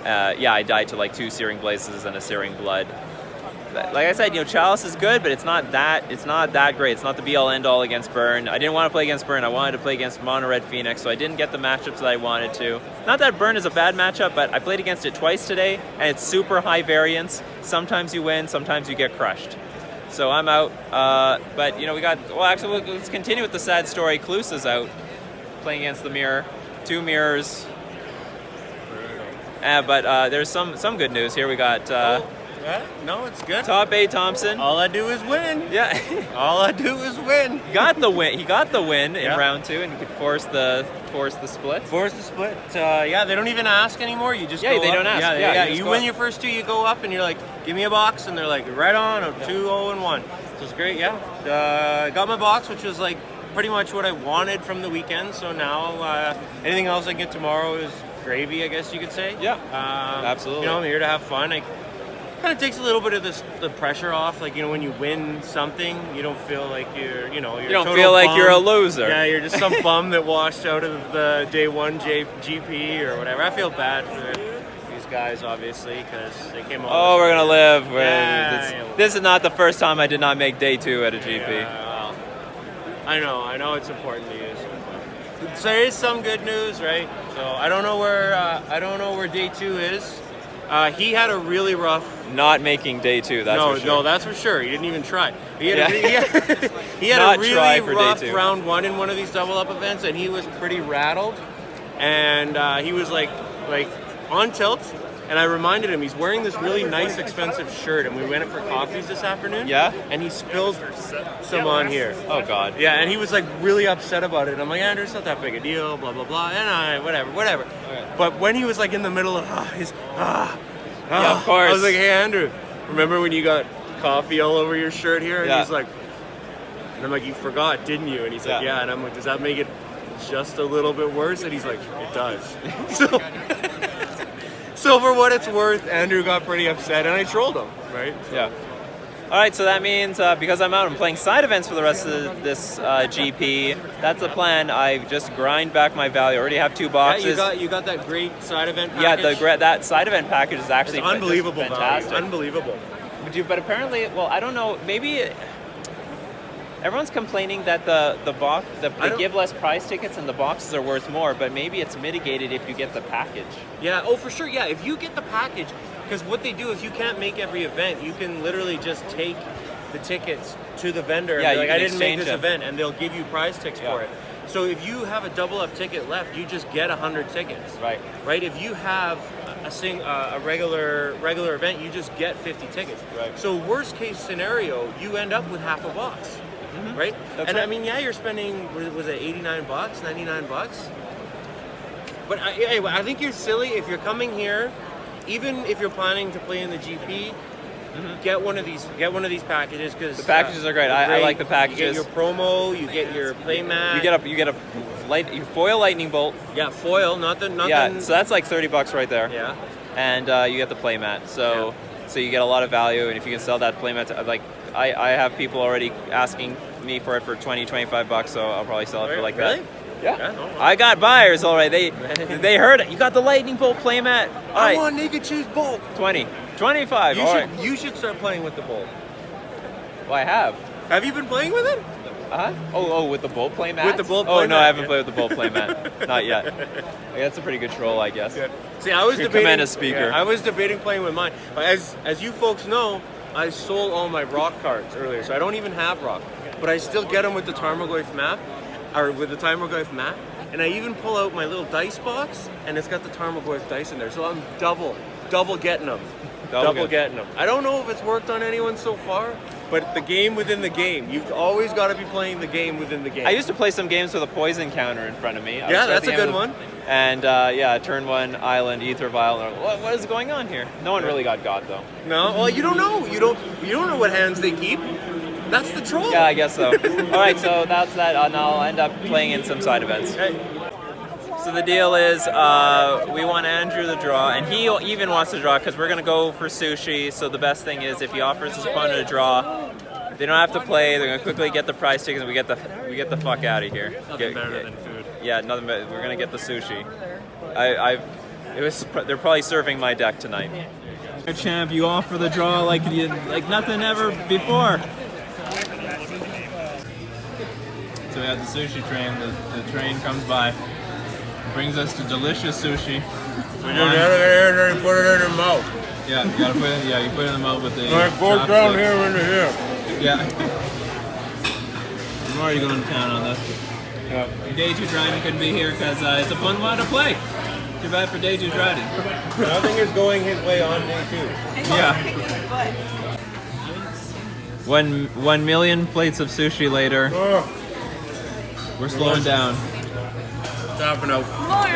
I died to like 2 Searing Blazes and a Searing Blood. Like I said, Chalice is good, but it's not that great. It's not the be-all end-all against Burn. I didn't want to play against Burn. I wanted to play against Mono Red Phoenix, so I didn't get the matchups that I wanted to. Not that Burn is a bad matchup, but I played against it twice today, and it's super high variance. Sometimes you win, sometimes you get crushed. So I'm out, but let's continue with the sad story. Klusa's out, playing against the Mirror, 2 mirrors. But there's some good news here. We got
no, it's good.
Top 8 Thompson.
All I do is win.
Yeah.
All I do is win.
He got the win in round 2, and he could force the split.
Force the split. They don't even ask anymore. You just go
they
up.
don't ask.
You win your first 2, you go up, and you're like, give me a box, and they're like, right on, 2-0-1. So it's great. Yeah. Got my box, which was like pretty much what I wanted from the weekend. So now anything else I get tomorrow is gravy, I guess you could say.
Yeah. Absolutely.
I'm here to have fun. Kind of takes a little bit of the pressure off. Like, when you win something, you don't feel like you're
you don't feel like you're a loser.
Yeah, you're just some bum that washed out of the day 1 GP or whatever. I feel bad for these guys, obviously, because they came all
we're gonna live.
This
is not the first time I did not make day 2 at a GP.
Yeah, well, I know it's important to you. So there is some good news, right? So I don't know where day 2 is. He had a really rough.
Not making day 2. That's for sure.
No, that's for sure. He didn't even try. He had a really rough round 1 in one of these double up events, and he was pretty rattled. And he was like on tilt. And I reminded him he's wearing this really nice, expensive shirt, and we went for coffees this afternoon.
Yeah.
And he spilled some on here.
Oh God.
Yeah, and he was like really upset about it. I'm like, Andrew, it's not that big a deal. Blah blah blah. And whatever. Okay. But when he was like in the middle of
yeah, of course.
I was like, hey Andrew, remember when you got coffee all over your shirt here? And he's like, and I'm like, you forgot, didn't you? And he's like, yeah. And I'm like, does that make it just a little bit worse? And he's like, it does. So for what it's worth, Andrew got pretty upset, and I trolled him, right? So.
Yeah. All right, so that means because I'm out, I'm playing side events for the rest of this GP. That's the plan. I just grind back my value. I already have 2 boxes.
Yeah, you got that great side event package.
Yeah, that side event package is actually
unbelievable.
Fantastic.
Value. Unbelievable.
But apparently, well, I don't know. Maybe everyone's complaining that they give less prize tickets and the boxes are worth more. But maybe it's mitigated if you get the package.
Yeah. Oh, for sure. Yeah. If you get the package. Because what they do, if you can't make every event, you can literally just take the tickets to the vendor and be like, I didn't make this event, and they'll give you prize ticks for it. So if you have a double up ticket left, you just get 100 tickets. Right. If you have a regular event, you just get 50 tickets. Right. So worst case scenario, you end up with half a box. Mm-hmm. Right. That's right. I mean, you're spending was it $89, $99? But I think you're silly if you're coming here. Even if you're planning to play in the GP, get one of these packages because
The packages are great. I like the packages.
You get your promo, you get your playmat.
You get a foil lightning bolt.
Yeah, foil, nothing.
Yeah, so that's like $30 right there.
Yeah.
And you get the playmat. So you get a lot of value, and if you can sell that playmat, I have people already asking me for it for $20-25, so I'll probably sell it for like that. Yeah. I got buyers already. They heard it. You got the lightning bolt playmat. All
I
right.
want Nikachu's bolt.
20, 25.
You should start playing with the bolt.
Well, I have.
Have you been playing with it?
Oh, with the bolt playmat?
With the bolt
Oh, no,
playmat,
I haven't played with the bolt playmat. Not yet. That's a pretty good troll, I guess.
Yeah. See, I was debating.
Command a speaker.
I was debating playing with mine. But as you folks know, I sold all my rock cards earlier, so I don't even have rock. But I still get them with the Tarmogoyf map, or with the Tarmogoyf mat. And I even pull out my little dice box, and it's got the Tarmogoyf dice in there. So I'm double getting them. Double getting them. I don't know if it's worked on anyone so far, but the game within the game. You've always got to be playing the game within the game.
I used to play some games with a poison counter in front of me.
Yeah, that's a good one.
And turn 1, island, ether vial. What is going on here? No one really got though.
No, well, you don't know. You don't know what hands they keep. That's the troll.
Yeah, I guess so. All right, so that's that. And I'll end up playing in some side events.
Hey.
So the deal is we want Andrew to draw, and he even wants to draw because we're going to go for sushi. So the best thing is if he offers his opponent a draw, they don't have to play. They're going to quickly get the prize tickets, and we get the fuck out of here.
Nothing better than food.
Yeah, nothing better. We're going to get the sushi. They're probably serving my deck tonight.
Champ, you offer the draw like nothing ever before. So we have the sushi train. The train comes by, brings us to delicious sushi.
We just get it here and then you put it in your mouth.
Yeah, you gotta put it. Yeah, you put it in the mouth with the.
Like go down here into here.
Yeah. I'm already going to town on this.
Yeah.
Day 2 Dryden couldn't be here because it's a fun one to play. Too bad for Day 2 Dryden.
Nothing is going his way on day 2.
Yeah. 1 million plates of sushi later. We're slowing down.
Stopping out.
More.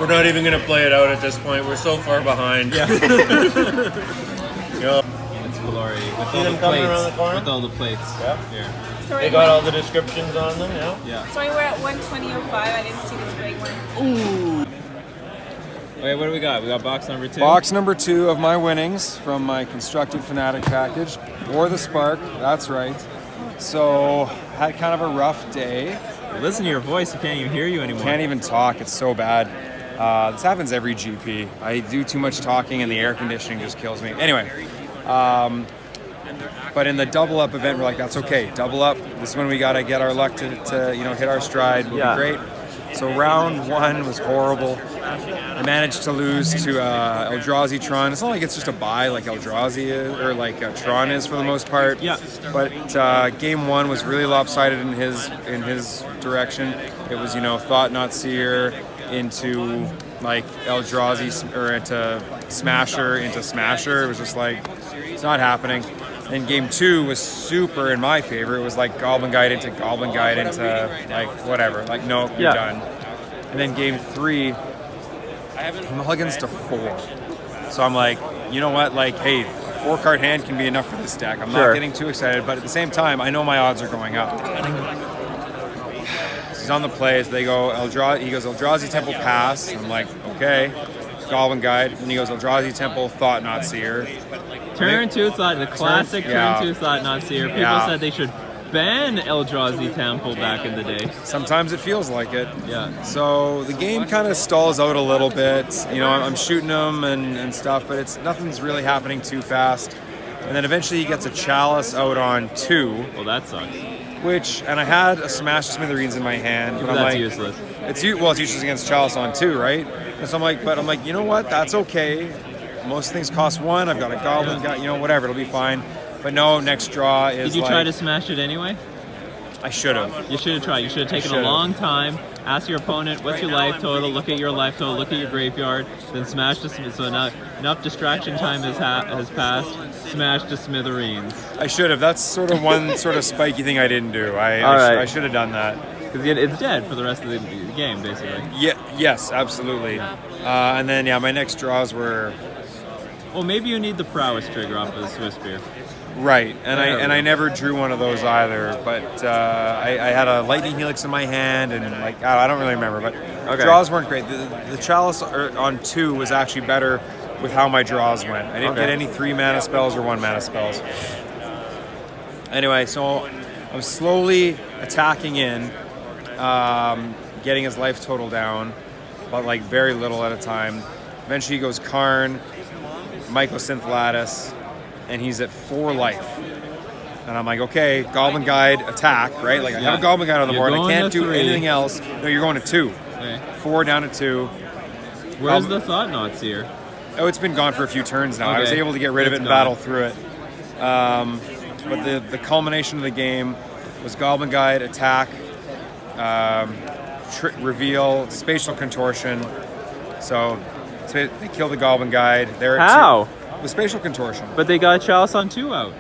We're not even going to play it out at this point. We're so far behind.
Yeah.
Yo.
It's glory. With
See
all
them
the
coming
plates.
around the corner?
With all the plates.
Yeah.
Here.
Sorry,
They got all the descriptions on them,
Yeah.
Sorry, we're at 120.05. I didn't see this great one.
Ooh. Wait, what do we got? We got box number 2.
Box number 2 of my winnings from my Constructed Fanatic package. Or the Spark, that's right. So, had kind of a rough day.
Listen to your voice, I can't even hear you anymore.
Can't even talk, it's so bad. This happens every GP. I do too much talking and the air conditioning just kills me. Anyway, but in the double up event, we're like, that's okay. Double up, this is when we gotta get our luck to hit our stride. Will be great. So round 1 was horrible. I managed to lose to Eldrazi Tron. It's not like it's just a buy like Eldrazi is, or like Tron is for the most part.
Yeah.
But game 1 was really lopsided in his direction. It was Thought Not Seer into like Eldrazi or into Smasher into Smasher. It was just like it's not happening. And game 2 was super in my favor. It was like Goblin Guide into like whatever. Like no, you're done. And then game 3. Mulligans to 4. So I'm like, you know what? Like, hey, 4-card hand can be enough for this deck. I'm not getting too excited, but at the same time, I know my odds are going up. So he's on the plays. They go, he goes, Eldrazi Temple pass. I'm like, okay. Goblin Guide. And he goes, Eldrazi Temple, Thought Not Seer.
Turn 2 Thought, the classic Turn 2 Thought Not Seer. People said they should ban Eldrazi Temple back in the day.
Sometimes it feels like it.
Yeah.
So the game kind of stalls out a little bit. I'm shooting them and stuff, but nothing's really happening too fast. And then eventually he gets a Chalice out on 2.
Well, that sucks.
And I had a Smash Smithereens in my hand. But
that's useless.
It's useless against Chalice on 2, right? And so I'm like, you know what? That's okay. Most things cost 1. I've got a Goblin, whatever. It'll be fine. But no, next draw is.
Did you try to smash it anyway?
I should have.
You should have tried. You should have taken a long time. Ask your opponent, what's your life total? Look at your life total. Look at your graveyard. Then smash the. So now enough distraction time has passed. Smash to smithereens.
I should have. That's sort of one sort of spiky thing I didn't do. I should have done that.
Because it's dead for the rest of the game, basically.
Yeah. Yes, absolutely. And then my next draws were
Well, maybe you need the prowess trigger off of the Swiss beer.
Right, and I never drew one of those either, but I had a lightning helix in my hand, and like I don't really remember, but draws weren't great. The chalice on 2 was actually better with how my draws went. I didn't get any 3 mana spells or 1 mana spells. Anyway, so I'm slowly attacking in, getting his life total down, but like very little at a time. Eventually he goes Karn, Mycosynth Lattice, and he's at 4 life. And I'm like, okay, Goblin Guide, attack, right? Like I have a Goblin Guide on the board, I can't do anything else. No, you're going to 2.
Okay.
4 down to 2.
Where's the Thought Knots here?
Oh, it's been gone for a few turns now.
Okay.
I was able to get rid of it and battle through it. But the culmination of the game was Goblin Guide, attack, reveal, spatial contortion. So they killed the Goblin Guide. They're
How?
With spatial contortion.
But they got Chalice on 2 out.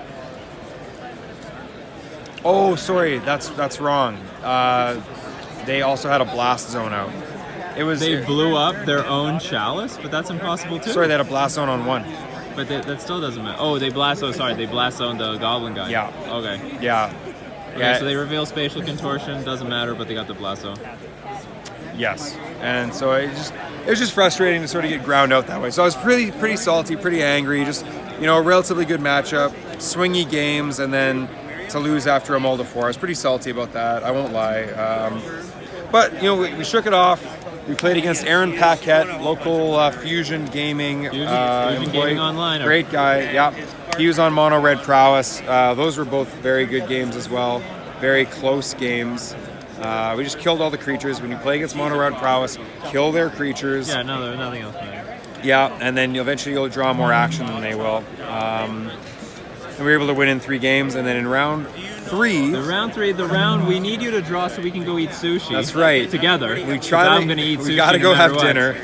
Oh, sorry, that's wrong. They also had a blast zone out.
They blew up their own Chalice, but that's impossible too.
Sorry, they had a blast zone on 1.
But that still doesn't matter. Oh, they blast. Oh, sorry, they blast zone the Goblin Guy.
Yeah.
Okay.
Yeah.
Okay, so they reveal spatial contortion. Doesn't matter, but they got the blast zone.
Yes, and so it was just frustrating to sort of get ground out that way. So I was pretty salty, pretty angry. Just a relatively good matchup, swingy games, and then to lose after a mull to 4. I was pretty salty about that. I won't lie. But we shook it off. We played against Aaron Paquette, local Fusion Gaming
Fusion Gaming Online.
Great guy. Yeah, he was on Mono Red Prowess. Those were both very good games as well. Very close games. We just killed all the creatures. When you play against Mono Red Prowess, kill their creatures.
Yeah, no, there's nothing else.
Yeah, and then eventually you'll draw more action than they will. And we were able to win in 3 games, and then in round 3...
The round we need you to draw so we can go eat sushi.
That's right.
Together.
We I'm going to eat sushi. We got to go have dinner.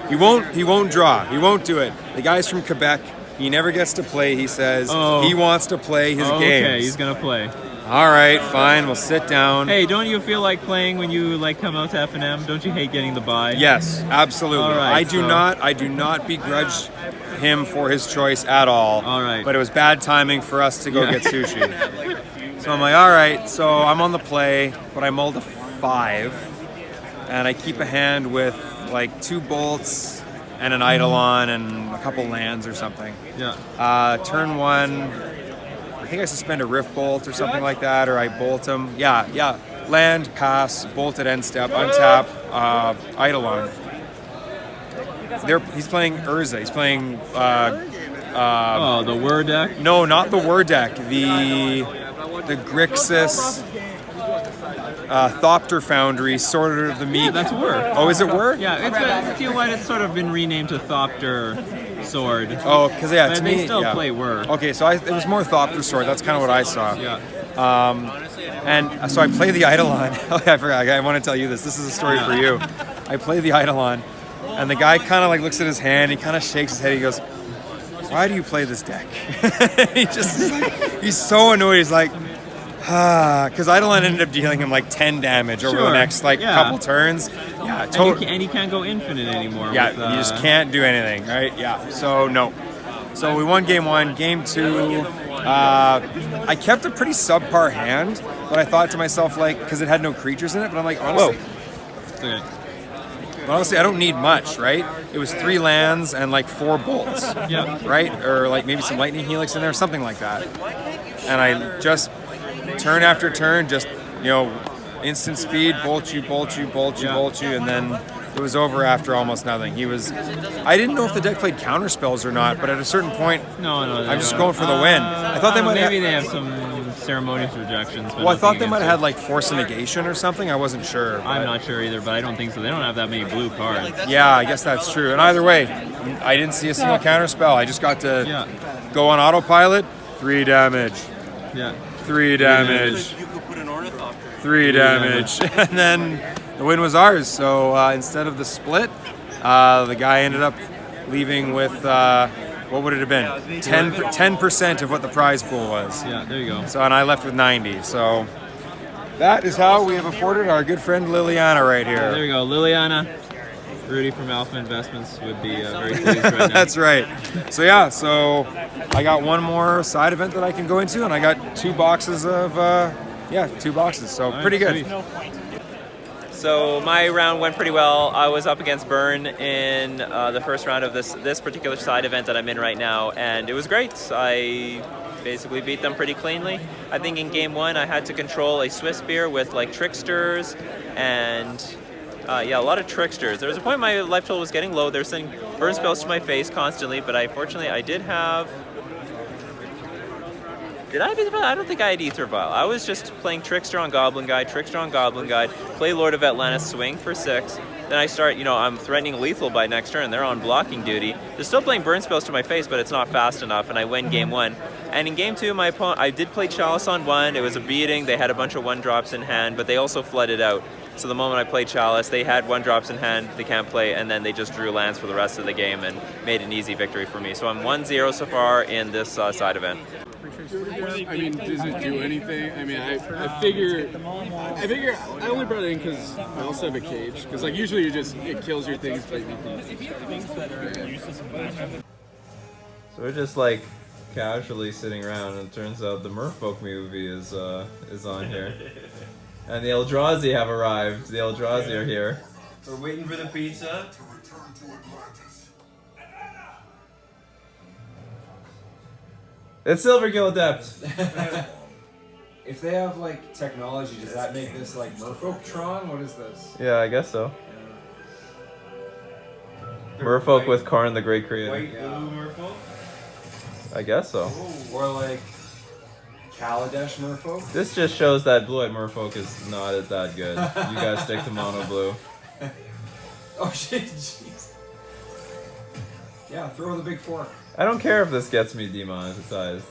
He won't draw. He won't do it. The guy's from Quebec. He never gets to play, he says. He wants to play his games.
Okay, he's going to play.
All right, fine. We'll sit down.
Hey, don't you feel like playing when you come out to F&M? Don't you hate getting the bye?
Yes, absolutely.
All right,
I do not begrudge him for his choice at all.
All right.
But it was bad timing for us to go get sushi. So I'm like, all right. So I'm on the play, but I mulled a 5, and I keep a hand with like 2 bolts and an Eidolon and a couple lands or something.
Yeah.
Turn 1. I think I suspend a Rift Bolt or something like that, or I bolt him. Yeah. Land, pass, bolt at end step, untap, Eidolon. He's playing Urza. He's playing...
the Word deck?
No, not the Word deck. The Grixis Thopter Foundry, Sword of the Meek.
Yeah, that's Word.
Oh, is it Word?
Yeah, I feel like it's sort of been renamed to Thopter Sword.
Oh, because
but to they still play Word.
Okay, so it was more Thopter Sword. That's kind of what I saw.
Yeah.
And so I play the Eidolon. I forgot. I want to tell you this. This is a story for you. I play the Eidolon, and the guy kind of like looks at his hand. He kind of shakes his head. He goes, "Why do you play this deck?" He's so annoyed. He's like, because Eidolon ended up dealing him like 10 damage over the next couple turns. Yeah,
and he can't go infinite anymore.
Yeah, you just can't do anything, right? Yeah. So no. So we won game 1. Game 2, I kept a pretty subpar hand, but I thought to myself, like, because it had no creatures in it, but I'm like, honestly, but honestly, I don't need much, right? It was 3 lands and like 4 bolts, right? Or like maybe some lightning helix in there, something like that. And I just turn after turn, just instant speed, bolt you, and then it was over after almost nothing. I didn't know if the deck played counter spells or not, but at a certain point,
no,
I'm just going for the win. I thought they might
maybe they have some ceremonious rejections. But
I thought they might have had like Force of Negation or something. I wasn't sure.
I'm not sure either, but I don't think so. They don't have that many blue cards.
Yeah, I guess that's true. And either way, I didn't see a single counter spell. I just got to go on autopilot. 3 damage.
Yeah.
3 damage. 3 damage. And then the win was ours. So instead of the split, the guy ended up leaving with, what would it have been? 10% of what the prize pool was.
Yeah, there you go.
So, and I left with 90. So that is how we have afforded our good friend Liliana right here.
There you go, Liliana. Rudy from Alpha Investments would be very pleased right now.
That's right. So yeah, so I got one more side event that I can go into, and I got 2 boxes of, 2 boxes. So
Nice,
pretty good.
sweet.
So my round went pretty well. I was up against Byrne in the first round of this particular side event that I'm in right now, and it was great. I basically beat them pretty cleanly. I think in game 1 I had to control a Swiss beer with like tricksters and a lot of tricksters. There was a point my life total was getting low. They were sending burn spells to my face constantly, but fortunately I did have... Did I have Ether Vial? I don't think I had Ether Vial. I was just playing Trickster on Goblin Guide, play Lord of Atlantis, swing for 6. Then I start, I'm threatening lethal by next turn. They're on blocking duty. They're still playing burn spells to my face, but it's not fast enough, and I win game 1. And in game 2, my opponent, I did play Chalice on 1. It was a beating. They had a bunch of 1-drops in hand, but they also flooded out. So the moment I played Chalice, they had 1-drops in hand, they can't play, and then they just drew lands for the rest of the game and made an easy victory for me. So I'm 1-0 so far in this side event.
I mean, does it do anything? I mean, I figure I only brought it in because I also have a cage. Because like usually it kills your things, but you can.
So we're just like casually sitting around, and it turns out the Merfolk movie is on here, and the Eldrazi have arrived. The Eldrazi are here.
We're waiting for the pizza.
It's Silvergill Adept.
If they have like technology, does that make this like Merfolk Tron? What is this?
Yeah, I guess so. Merfolk with Karn the Great Creator.
White blue Merfolk?
I guess so.
Or like Kaladesh Merfolk?
This just shows that Blue-White Merfolk is not that good. You guys stick to mono blue.
Oh shit, jeez. Yeah, throw the big fork.
I don't care if this gets me demonetized.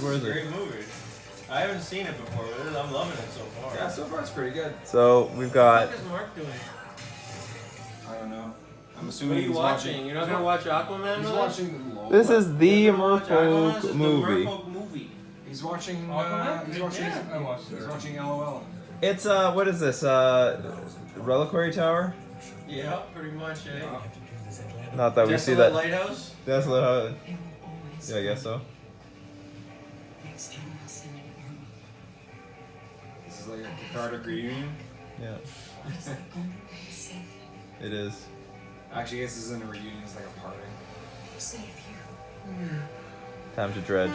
Where is it?
Great movie. I haven't seen it before, but I'm loving it so far.
Yeah, so far it's pretty good.
So we've got.
What is Mark doing?
I don't know. I'm
What
assuming
are you
he's
watching? You're not gonna watch Aquaman?
He's
with us?
watching.
This is the
You're gonna watch Aquaman? This
Merfolk
is
movie.
The Merfolk movie.
He's watching.
Aquaman?
He's watching.
Yeah, I watched it.
He's watching LOL.
It's what is this? Reliquary Tower?
Yeah, pretty much, eh?
Not that we see
Desolate
that.
Lighthouse?
Desolate. Yeah, I guess so.
This is like a cathartic reunion.
Yeah. It is.
Actually, I guess this isn't a reunion. It's like a party.
Time to dredge.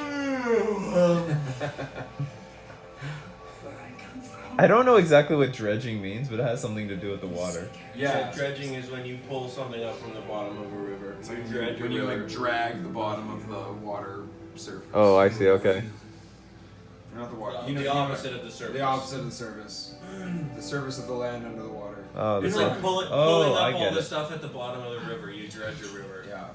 I don't know exactly what dredging means, but it has something to do with the water.
Yeah, so dredging is when you pull something up from the bottom of a river.
It's like when you like drag the bottom of the water surface.
Oh, I see. Okay.
Not the water.
The opposite of the surface.
The opposite of the surface. The surface of the land under the water.
Oh,
it's like pulling
I
up all
get
the
it.
stuff at the bottom of the river. You dredge a river.
Yeah.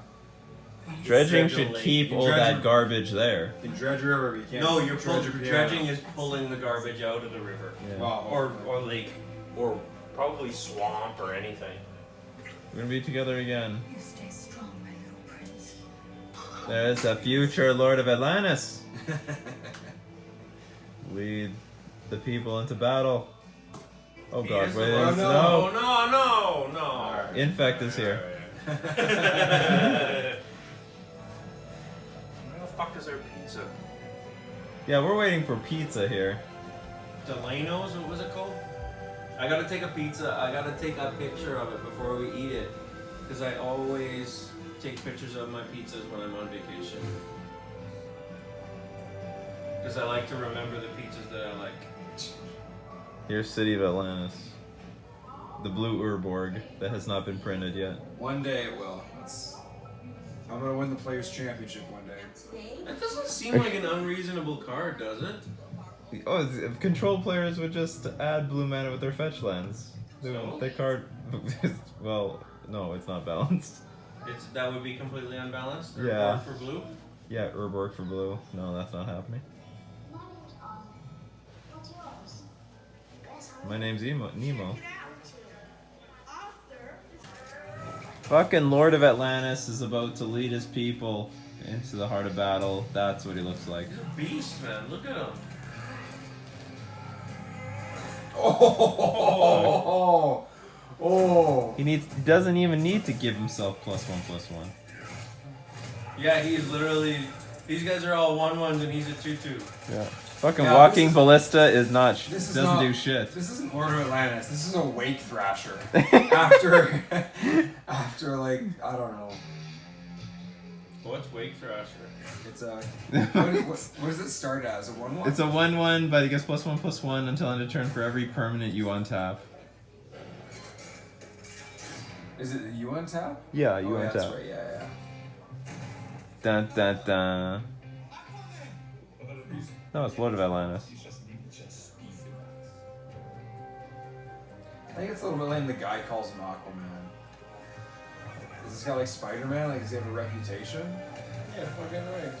Dredging should keep all that garbage there.
You dredge a river, but you can't.
No, you're
dredging
is pulling the garbage out of the river.
Yeah.
Wow.
Or lake. Or probably swamp or anything.
We're gonna be together again. There's a future Lord of Atlantis. Lead the people into battle. Oh god, wait, no. Infect is here.
Where the fuck is our pizza?
Yeah, we're waiting for pizza here.
Delano's, what was it called? I gotta take a pizza. I gotta take a picture of it before we eat it, because I always take pictures of my pizzas when I'm on vacation. Because I like to remember the pizzas that I like.
Here's City of Atlantis. The blue Urborg that has not been printed yet.
One day it will. I'm gonna win the Players' Championship one day.
That doesn't seem like an unreasonable card, does it?
Oh, if control players would just add blue mana with their fetch lands.
So?
That card, well, no, it's not balanced.
That would be completely unbalanced? Or
Yeah.
for blue?
Yeah, Urborg for blue. No, that's not happening. My name's Nemo. Fucking Lord of Atlantis is about to lead his people into the heart of battle. That's what he looks like.
Beast, man. Look at him.
Oh.
He doesn't even need to give himself +1/+1.
Yeah, he's literally. These guys are all 1/1s and he's a 2/2.
Yeah. Fucking walking ballista is not. Doesn't do shit.
This isn't Order Atlantis. This is a Wake Thrasher. after like I don't know.
What's Wake Thrasher?
It's a. What does it start as? A 1/1?
It's a 1/1, but he gets +1/+1 until end of turn for every permanent you untap.
Is it a U untap?
Yeah, you untap.
That's right. Yeah.
Dun dun dun. No, it's Lord of Atlantis.
I think it's a little bit lame the guy calls him Aquaman. Is this guy like Spider-Man? Like, does he have a reputation?
Yeah, fucking right.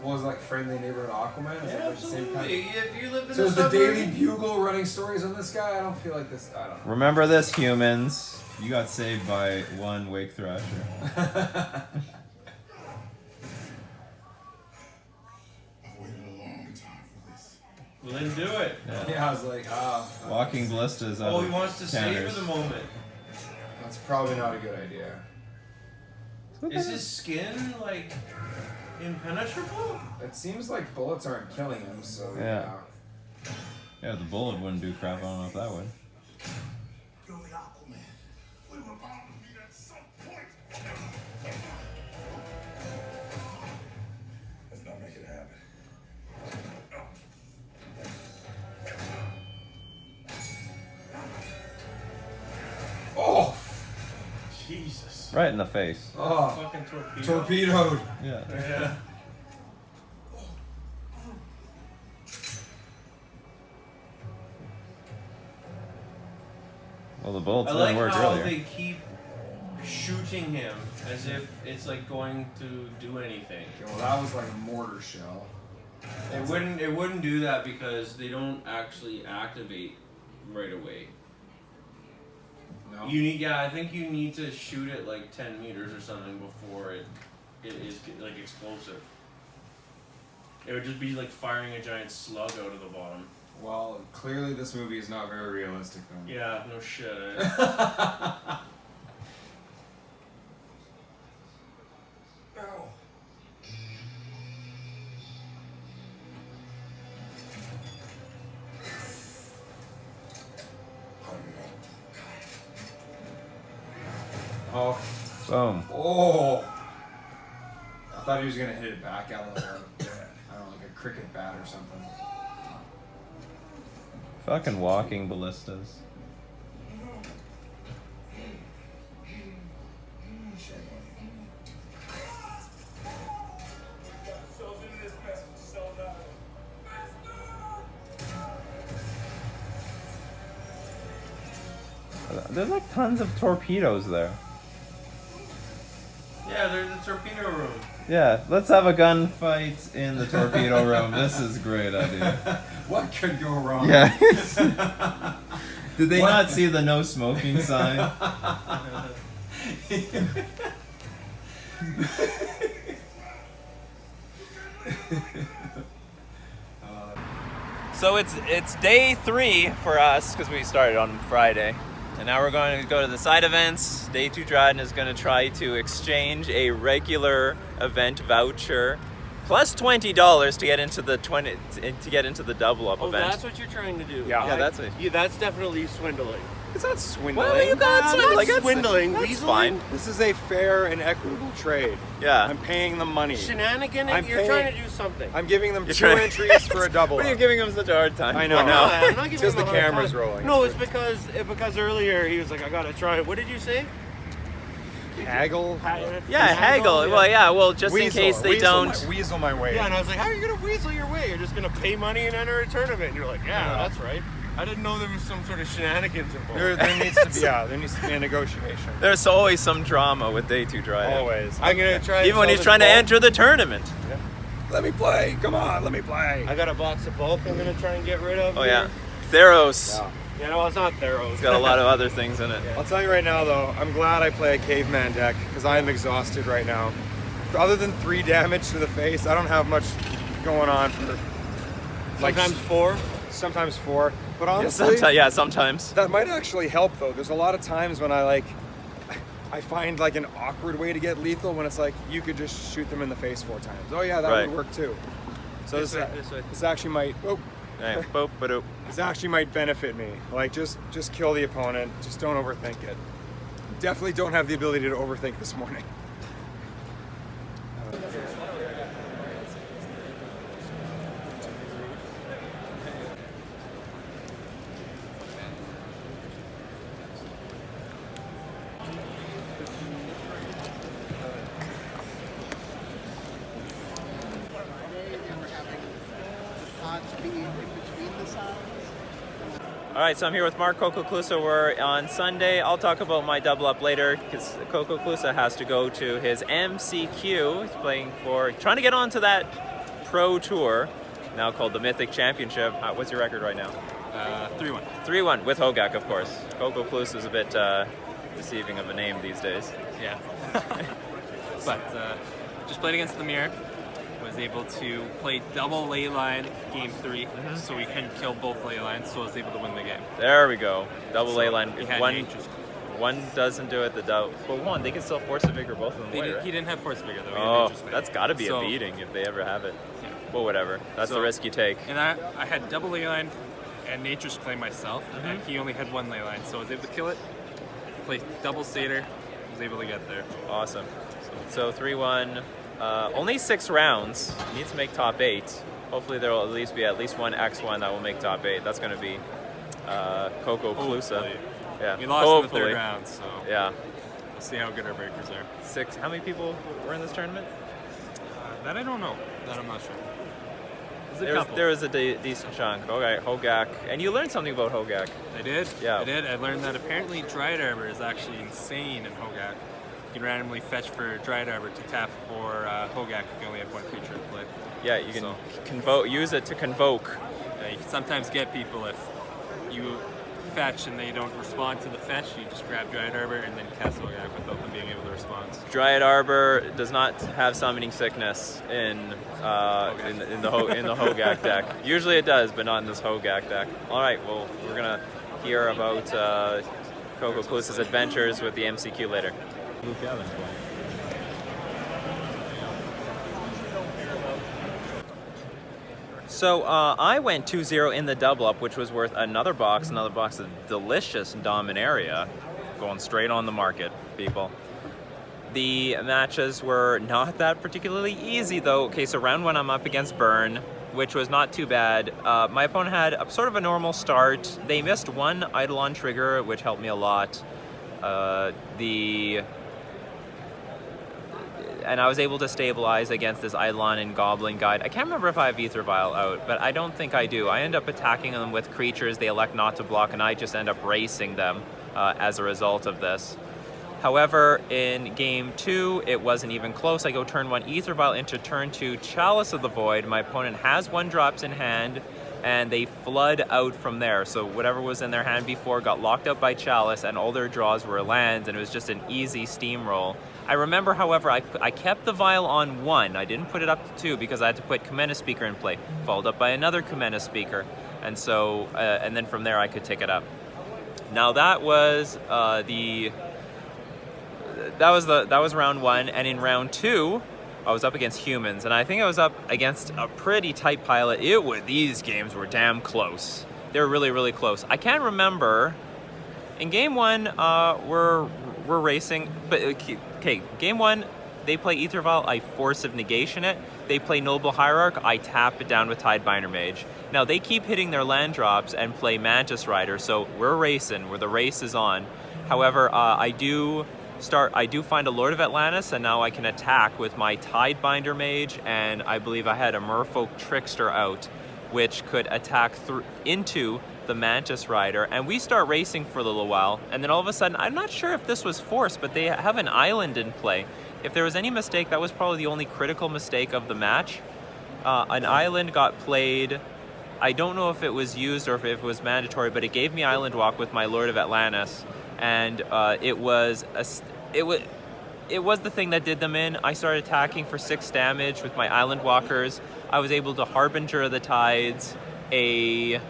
Was like friendly neighborhood Aquaman? Is
Yeah,
it like the same
absolutely.
kind
If you live in
so
the
is the
suburbs-
Daily Bugle running stories on this guy? I don't feel like this. I don't know.
Remember this, humans. You got saved by one Wake Thrasher.
Well, then do it.
Yeah, I was like,
Walking ballistas.
Oh, he wants to savor the moment.
That's probably not a good idea.
Is his skin like impenetrable?
It seems like bullets aren't killing him, so
Yeah. Yeah, the bullet wouldn't do crap. I don't know if that would.
Oh!
Jesus.
Right in the face.
Oh.
Fucking torpedo.
Torpedoed.
Yeah.
Yeah.
Well, the bullets
I like
didn't work
how
earlier.
they keep shooting him as if it's like going to do anything.
Okay, well, that was like a mortar shell.
It wouldn't do that because they don't actually activate right away.
No.
You need, I think you need to shoot it like 10 meters or something before it is like explosive. It would just be like firing a giant slug out of the bottom.
Well, clearly this movie is not very realistic then.
Yeah, no shit.
Oh.
Boom.
Oh. I thought he was gonna hit it back out of the I don't know, like a cricket bat or something.
Fucking walking ballistas. There's like tons of torpedoes there.
Yeah, there's the torpedo room.
Yeah, let's have a gunfight in the torpedo room. This is a great idea.
What could go wrong?
Yeah. Did they not see the no smoking sign?
So it's day 3 for us because we started on Friday. And now we're going to go to the side events. Day 2 Dryden is going to try to exchange a regular event voucher plus $20 to get into the double up event.
That's what you're trying to do.
Yeah, that's it.
Yeah, that's definitely swindling.
It's not swindling.
Well, you got swindling.
That's swindling.
That's fine.
This is a fair and equitable trade.
Yeah.
I'm paying them money.
Shenanigan, you're trying to do something.
I'm giving them 2 entries for a double.
What are you giving him such a hard time?
I know.
I'm not giving
It's just
him
the
a hard
camera's
time.
rolling.
No, it's because earlier he was like, I gotta try it. What did you say?
Haggle?
Yeah, haggle. Well, yeah. Well, just in case they don't.
Weasel my way.
Yeah, and I was like, how are you gonna weasel your way? You're just gonna pay money and enter a tournament. And you're like, yeah, that's right. I didn't know there was some sort of shenanigans involved.
There needs to be a negotiation.
There's always some drama with Day 2 Dryden.
Always.
I'm gonna try.
Even when he's trying to enter the tournament.
Yeah. Let me play. Come on, let me play.
I got a box of bulk I'm gonna try and get rid of.
Oh yeah, Theros.
Yeah, no, it's not Theros.
It's got a lot of other things in it.
I'll tell you right now, though, I'm glad I play a caveman deck because I am exhausted right now. Other than 3 damage to the face, I don't have much going on for.
Sometimes 4.
sometimes 4. But honestly,
sometimes.
That might actually help though. There's a lot of times when I find like an awkward way to get lethal when it's like you could just shoot them in the face 4 times. Oh yeah, that would work too. So this actually might. Oh.
Hey, boop, ba-doop.
This actually might benefit me. Like just kill the opponent. Just don't overthink it. Definitely don't have the ability to overthink this morning.
All right, so I'm here with Mark Coco Klusa. We're on Sunday. I'll talk about my double up later because Coco Klusa has to go to his MCQ. He's trying to get onto that pro tour, now called the Mythic Championship. What's your record right now?
3-1.
3-1 with Hogak, of course. Coco Klusa is a bit deceiving of a name these days.
Yeah. But just played against the mirror. Was able to play double ley line game 3, so we couldn't kill both ley lines, so I was able to win the game.
There we go. Double ley line. If one doesn't do it, the double. But one, they can still force a vigor both of them away, right?
He didn't have force vigor though.
Oh, that's got to be a beating if they ever have it.
Yeah.
Well, whatever. That's the risk you take.
And I had double ley line and Nature's Claim myself, and he only had 1 ley line, so I was able to kill it. Played double satyr, was able to get there.
Awesome. So 3-1. Only 6 rounds. Needs to make top 8. Hopefully there will at least be one X1 that will make top 8. That's going to be Coco Klusa. Yeah.
We lost in the 3rd round, so
yeah.
We'll see how good our breakers are.
6. How many people were in this tournament?
That I don't know. That I'm not sure.
There was a decent chunk. Okay, Hogak. And you learned something about Hogak.
I did?
Yeah.
I did. I learned that apparently Dryden Arbor is actually insane in Hogak. You can randomly fetch for Dryden Arbor to tap for Hogak if you only have 1 creature to play.
Yeah, you can use it to convoke.
Yeah, you can sometimes get people if you fetch and they don't respond to the fetch, you just grab Dryden Arbor and then cast Hogak without them being able to respond.
Dryden Arbor does not have summoning sickness in the Hogak deck. Usually it does, but not in this Hogak deck. All right, well, we're gonna hear about Coco Klusa's adventures with the MCQ later.
Luke Evans.
So I went 2-0 in the double up, which was worth another box of delicious Dominaria, going straight on the market, people. The matches were not that particularly easy though. Okay, so round 1 I'm up against Burn, which was not too bad. My opponent had sort of a normal start. They missed 1 Eidolon trigger, which helped me a lot. And I was able to stabilize against this Eidolon and Goblin Guide. I can't remember if I have Aether Vial out, but I don't think I do. I end up attacking them with creatures they elect not to block, and I just end up racing them as a result of this. However, in game 2, it wasn't even close. I go turn 1 Aether Vial into turn 2 Chalice of the Void. My opponent has 1 drops in hand, and they flood out from there. So whatever was in their hand before got locked up by Chalice, and all their draws were lands, and it was just an easy steamroll. I remember, however, I kept the vial on 1. I didn't put it up to 2 because I had to put Comena Speaker in play, followed up by another Comena Speaker, and so and then from there I could take it up. Now that was that was round 1, and in round 2 I was up against humans, and I think I was up against a pretty tight pilot. These games were damn close. They were really, really close. I can't remember. In game 1, we're racing, but okay, game 1, they play Aether Vial, I Force of Negation it. They play Noble Hierarch, I tap it down with Tidebinder Mage. Now they keep hitting their land drops and play Mantis Rider, so we're racing, where the race is on. However, I do find a Lord of Atlantis, and now I can attack with my Tidebinder Mage, and I believe I had a Merfolk Trickster out, which could attack into the Mantis Rider, and we start racing for a little while, and then all of a sudden, I'm not sure if this was forced, but they have an island in play. If there was any mistake, that was probably the only critical mistake of the match. An island got played. I don't know if it was used or if it was mandatory, but it gave me Island Walk with my Lord of Atlantis, and it was the thing that did them in. I started attacking for 6 damage with my Island Walkers. I was able to Harbinger of the Tides, a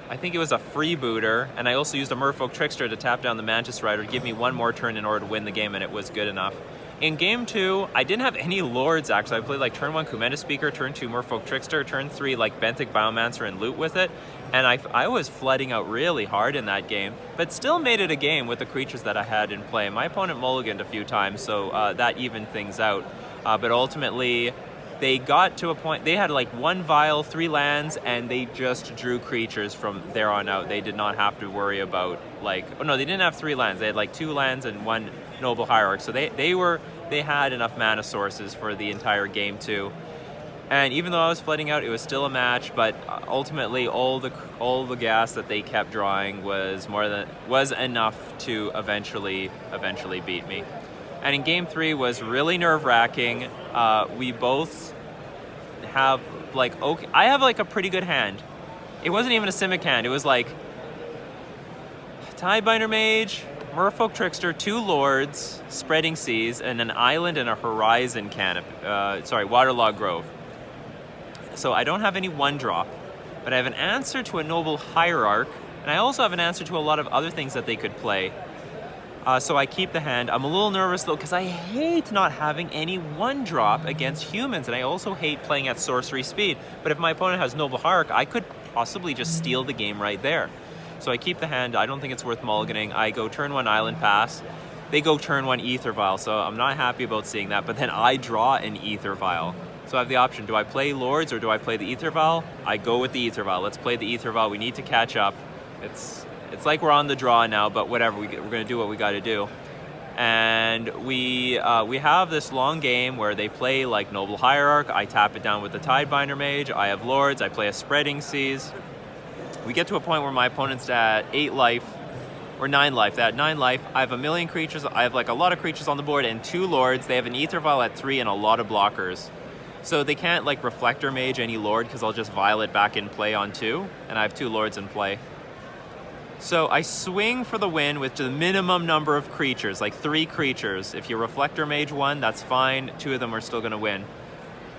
I think it was a freebooter, and I also used a Merfolk Trickster to tap down the Mantis Rider to give me one more turn in order to win the game, and it was good enough. In game 2, I didn't have any Lords, actually. I played like turn 1 Kumenda Speaker, turn 2 Merfolk Trickster, turn 3 like Benthic Biomancer and Loot with it, and I was flooding out really hard in that game, but still made it a game with the creatures that I had in play. My opponent mulliganed a few times, so that evened things out. But ultimately, they got to a point, they had like 1 vial, 3 lands, and they just drew creatures from there on out. They did not have to worry about like, oh no, they didn't have 3 lands. They had like 2 lands and 1 Noble Hierarch. So they had enough mana sources for the entire game too. And even though I was flooding out, it was still a match, but ultimately all the gas that they kept drawing was enough to eventually beat me. And in game 3 was really nerve-wracking. We both have like, okay, I have like a pretty good hand. It wasn't even a Simic hand. It was like Tidebinder Mage, Merfolk Trickster, 2 Lords, Spreading Seas, and an Island and a Horizon Canopy. Waterlogged Grove. So I don't have any 1-drop, but I have an answer to a Noble Hierarch, and I also have an answer to a lot of other things that they could play. So I keep the hand. I'm a little nervous though, because I hate not having any 1-drop against humans, and I also hate playing at sorcery speed. But if my opponent has Noble Hierarch, I could possibly just steal the game right there. So I keep the hand. I don't think it's worth mulliganing. I go turn 1 Island Pass. They go turn 1 Ether Vial, so I'm not happy about seeing that. But then I draw an Ether Vial. So I have the option, do I play Lords or do I play the Ether Vial? I go with the Ether Vial. Let's play the Ether Vial. We need to catch up. It's like we're on the draw now, but whatever, we're going to do what we got to do. And we have this long game where they play like Noble Hierarch. I tap it down with the Tidebinder Mage. I have Lords. I play a Spreading Seas. We get to a point where my opponent's at 8 life or 9 life. They're at 9 life. I have a million creatures. I have like a lot of creatures on the board and 2 Lords. They have an Ether Vial at 3 and a lot of blockers. So they can't like Reflector Mage any Lord because I'll just vial it back in play on 2, and I have 2 Lords in play. So I swing for the win with the minimum number of creatures, like 3 creatures. If you Reflector Mage 1, that's fine. 2 of them are still going to win.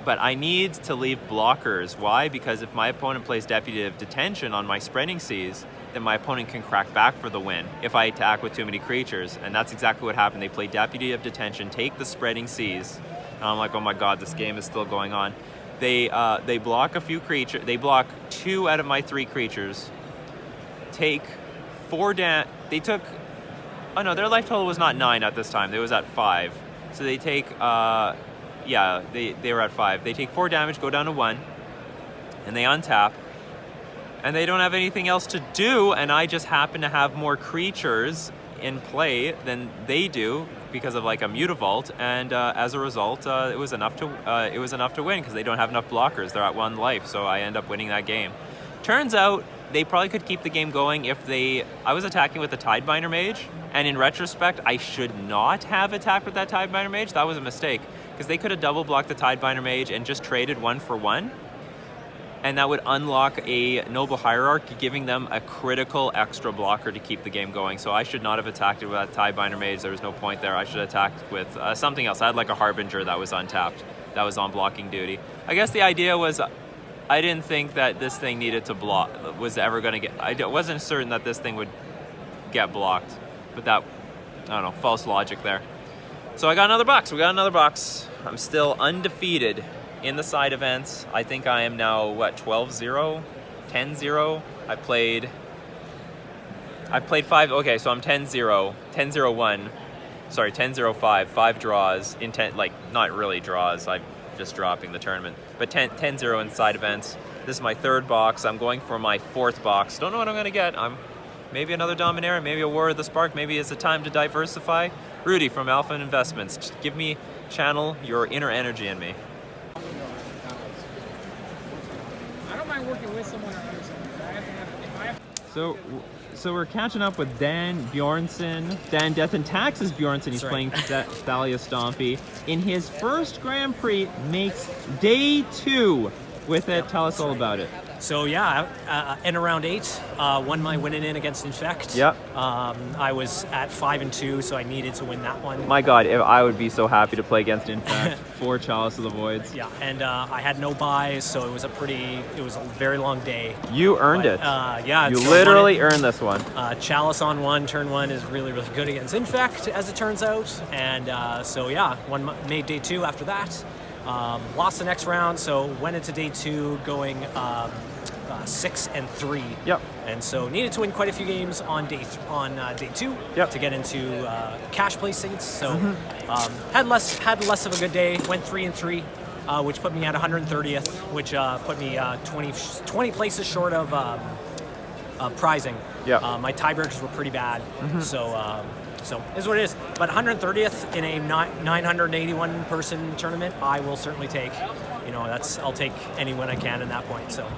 But I need to leave blockers. Why? Because if my opponent plays Deputy of Detention on my Spreading Seas, then my opponent can crack back for the win if I attack with too many creatures. And that's exactly what happened. They played Deputy of Detention, take the Spreading Seas. And I'm like, oh my god, this game is still going on. They block a few creatures. They block 2 out of my 3 creatures. Take 4 damage. They took... Oh no, their life total was not 9 at this time. It was at 5. So they take... yeah, they were at 5. They take 4 damage, go down to 1. And they untap. And they don't have anything else to do. And I just happen to have more creatures in play than they do, because of like a Mutavault, and as a result, it was enough to win because they don't have enough blockers. They're at 1 life, so I end up winning that game. Turns out they probably could keep the game going if I was attacking with the Tidebinder Mage, and in retrospect, I should not have attacked with that Tidebinder Mage. That was a mistake because they could have double blocked the Tidebinder Mage and just traded 1 for 1. And that would unlock a Noble Hierarch, giving them a critical extra blocker to keep the game going. So I should not have attacked it with that Tidebinder Mage. There was no point there. I should have attacked with something else. I had like a Harbinger that was untapped. That was on blocking duty. I guess the idea was I didn't think that this thing needed to block, was ever going to get... I wasn't certain that this thing would get blocked. But that, I don't know, false logic there. So I got another box. We got another box. I'm still undefeated in the side events. I think I am now, what, 12-0? 10-0? I've played 5, okay, so I'm 10-0, 10-0-1, sorry, 10-0-5, 5 draws, like, not really draws, I'm just dropping the tournament, but 10-0 in side events. This is my 3rd box. I'm going for my 4th box. Don't know what I'm gonna get. Maybe another Dominaria, maybe a War of the Spark, maybe it's a time to diversify. Rudy from Alpha Investments, just channel your inner energy in me.
Working with someone or under someone.
So we're catching up with Dan Bjornsson. Dan Death and Taxes Bjornsson. He's playing Thalia Stompy. In his first Grand Prix, makes day 2 with it. Tell us all about it.
So yeah, in around 8, won my win in against Infect.
Yep.
I was at 5-2, so I needed to win that one.
My God, I would be so happy to play against
Infect. 4 Chalice of the Voids.
Yeah, and I had no buys, so it was a very long day.
You earned it.
Yeah.
You literally earned this one.
Chalice on 1, turn 1 is really, really good against Infect, as it turns out. And so yeah, made day 2 after that. Lost the next round, so went into day 2 going 6-3.
Yep.
And so needed to win quite a few games on day 2 to get into cash placings. So had less of a good day. Went 3-3, which put me at 130th, which put me 20 places short of prizing.
Yeah.
My tiebreakers were pretty bad. So is what it is. But 130th in a 981 person tournament, I will certainly take. I'll take any win I can in that point. So,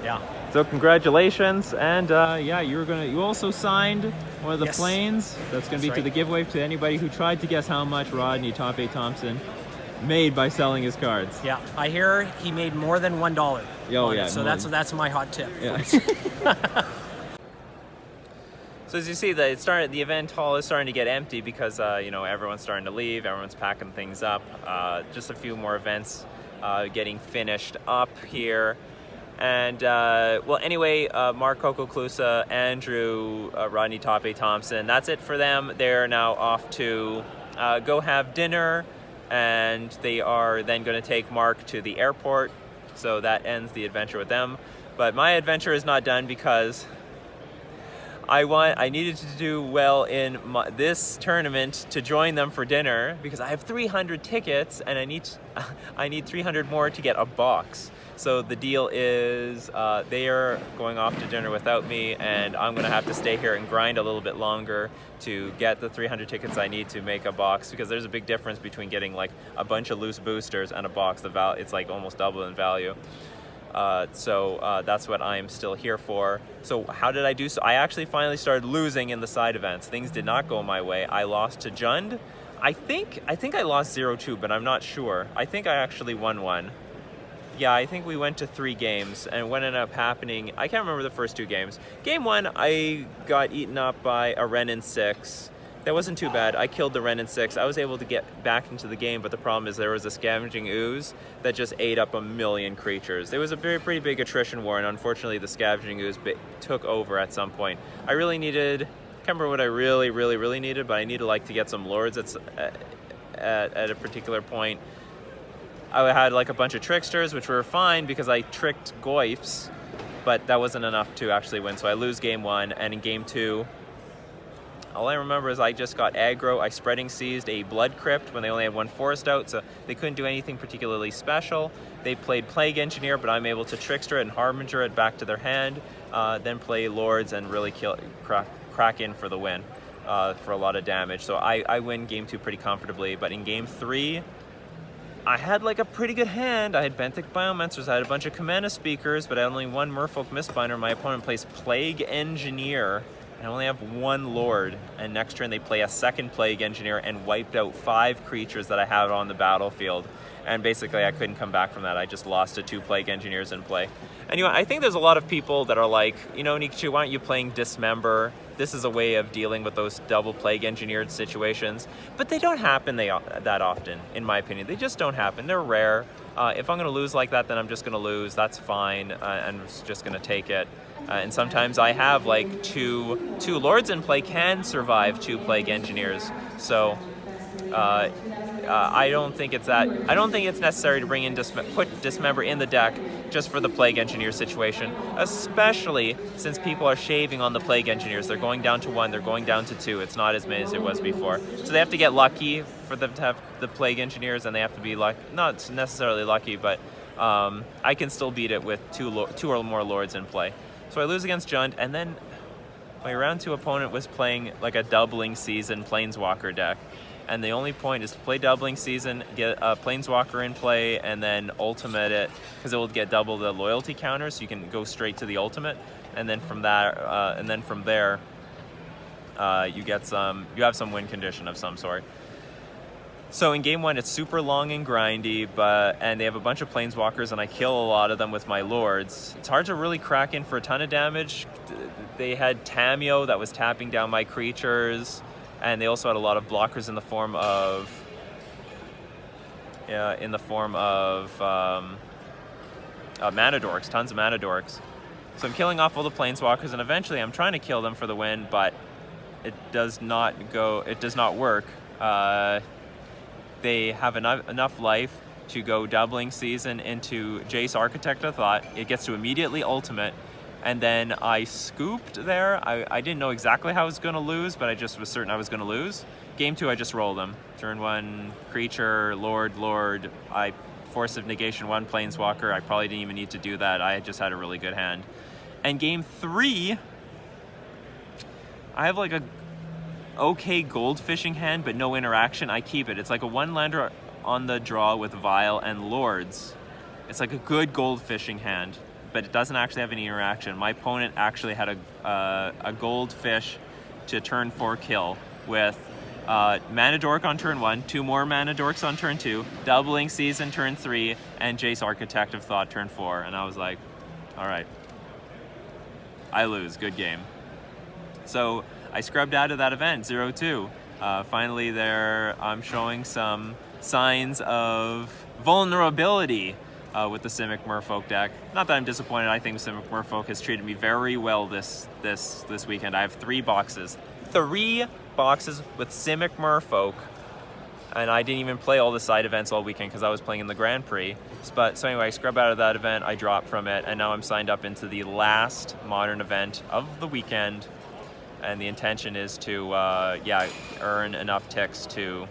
yeah.
So congratulations, and
you also signed one of the planes. That's going to be to the giveaway to anybody who tried to guess how much Rodney, Top 8 Thompson, made by selling his cards.
Yeah, I hear he made more than $1.
Oh yeah.
So that's my hot tip.
Yeah.
So as you see, the event hall is starting to get empty because everyone's starting to leave, everyone's packing things up. Just a few more events getting finished up here. And anyway, Mark, Coco, Klusa, Andrew, Rodney, Top 8 Thompson, that's it for them. They're now off to go have dinner, and they are then going to take Mark to the airport. So that ends the adventure with them. But my adventure is not done because I needed to do well in this tournament to join them for dinner because I have 300 tickets and I need 300 more to get a box. So the deal is they are going off to dinner without me, and I'm going to have to stay here and grind a little bit longer to get the 300 tickets I need to make a box, because there's a big difference between getting like a bunch of loose boosters and a box. It's like almost double in value. So that's what I am still here for. So how did I do? So I actually finally started losing in the side events. Things did not go my way. I lost to Jund. I think I lost 0-2, but I'm not sure. I think I actually won 1. Yeah, I think we went to 3 games, and what ended up happening, I can't remember the first 2 games. Game 1, I got eaten up by a Ren in 6. That wasn't too bad. I killed the Ren in 6. I was able to get back into the game, but the problem is there was a scavenging ooze that just ate up a million creatures. There was a pretty big attrition war, and unfortunately the scavenging ooze took over at some point. I really needed, I can't remember what I really needed, but I needed to get some lords at a particular point. I had like a bunch of tricksters, which were fine because I tricked Goyfs, but that wasn't enough to actually win. So I lose game 1, and in game 2, all I remember is I just got aggro. I spreading seized a Blood Crypt when they only had 1 forest out, so they couldn't do anything particularly special. They played Plague Engineer, but I'm able to Trickster it and Harbinger it back to their hand, then play Lords and really crack in for the win for a lot of damage. So I win game 2 pretty comfortably, but in game 3, I had like a pretty good hand. I had Benthic Biomancers, I had a bunch of Commander Speakers, but I had only 1 Merfolk Mistbinder. My opponent plays Plague Engineer, and I only have 1 Lord, and next turn they play a second Plague Engineer and wiped out 5 creatures that I had on the battlefield. And basically I couldn't come back from that. I just lost to 2 Plague Engineers in play. Anyway, I think there's a lot of people that are like, Nikachu, why aren't you playing Dismember? This is a way of dealing with those double Plague Engineered situations. But they don't happen that often, in my opinion. They just don't happen. They're rare. If I'm going to lose like that, then I'm just going to lose. That's fine. I'm just going to take it. And sometimes I have like two Lords in play can survive 2 Plague Engineers. So I don't think it's necessary to bring in put Dismember in the deck just for the Plague Engineer situation, especially since people are shaving on the Plague Engineers. They're going down to 1, they're going down to 2. It's not as many as it was before. So they have to get lucky for them to have the Plague Engineers, and they have to be not necessarily lucky, but I can still beat it with 2 or more Lords in play. So I lose against Jund, and then my round 2 opponent was playing like a Doubling Season Planeswalker deck. And the only point is to play Doubling Season, get a Planeswalker in play, and then ultimate it, because it will get double the loyalty counter, so you can go straight to the ultimate. And then from there, you have some win condition of some sort. So in game 1, it's super long and grindy, and they have a bunch of planeswalkers, and I kill a lot of them with my lords. It's hard to really crack in for a ton of damage. They had Tameo that was tapping down my creatures, and they also had a lot of blockers in the form of mana dorks, tons of mana dorks. So I'm killing off all the planeswalkers, and eventually I'm trying to kill them for the win, but it does not work. They have enough life to go doubling season into Jace Architect of Thought. It gets to immediately ultimate, and then I scooped there. I didn't know exactly how I was going to lose, but I just was certain I was going to lose. Game 2, I just rolled them. Turn 1, creature, lord. I Force of Negation 1, planeswalker. I probably didn't even need to do that. I just had a really good hand. And game 3, I have like a okay gold fishing hand, but no interaction. I keep it. It's like a 1-lander on the draw with Vial and Lords. It's like a good gold fishing hand, but it doesn't actually have any interaction. My opponent actually had a gold fish to turn 4 kill with Mana Dork on turn 1, 2 more Mana Dorks on turn 2, doubling season turn 3, and Jace Architect of Thought turn 4. And I was like, all right, I lose. Good game. So I scrubbed out of that event, 0-2. Finally there, I'm showing some signs of vulnerability with the Simic Merfolk deck. Not that I'm disappointed. I think Simic Merfolk has treated me very well this weekend. I have 3 boxes. 3 boxes with Simic Merfolk, and I didn't even play all the side events all weekend because I was playing in the Grand Prix. So anyway, I scrubbed out of that event, I dropped from it, and now I'm signed up into the last Modern event of the weekend. And the intention is to, earn enough ticks to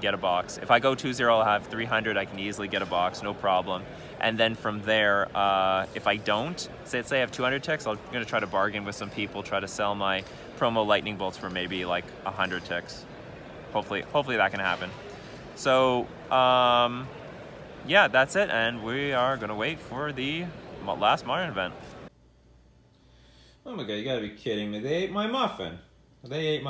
get a box. If I go 2-0, I'll have 300. I can easily get a box, no problem. And then from there, if I don't, say I have 200 ticks, I'm going to try to bargain with some people, try to sell my promo lightning bolts for maybe like 100 ticks. Hopefully that can happen. So, that's it. And we are going to wait for the last Modern event.
Oh my god, you gotta be kidding me. They ate my muffin.
Okay,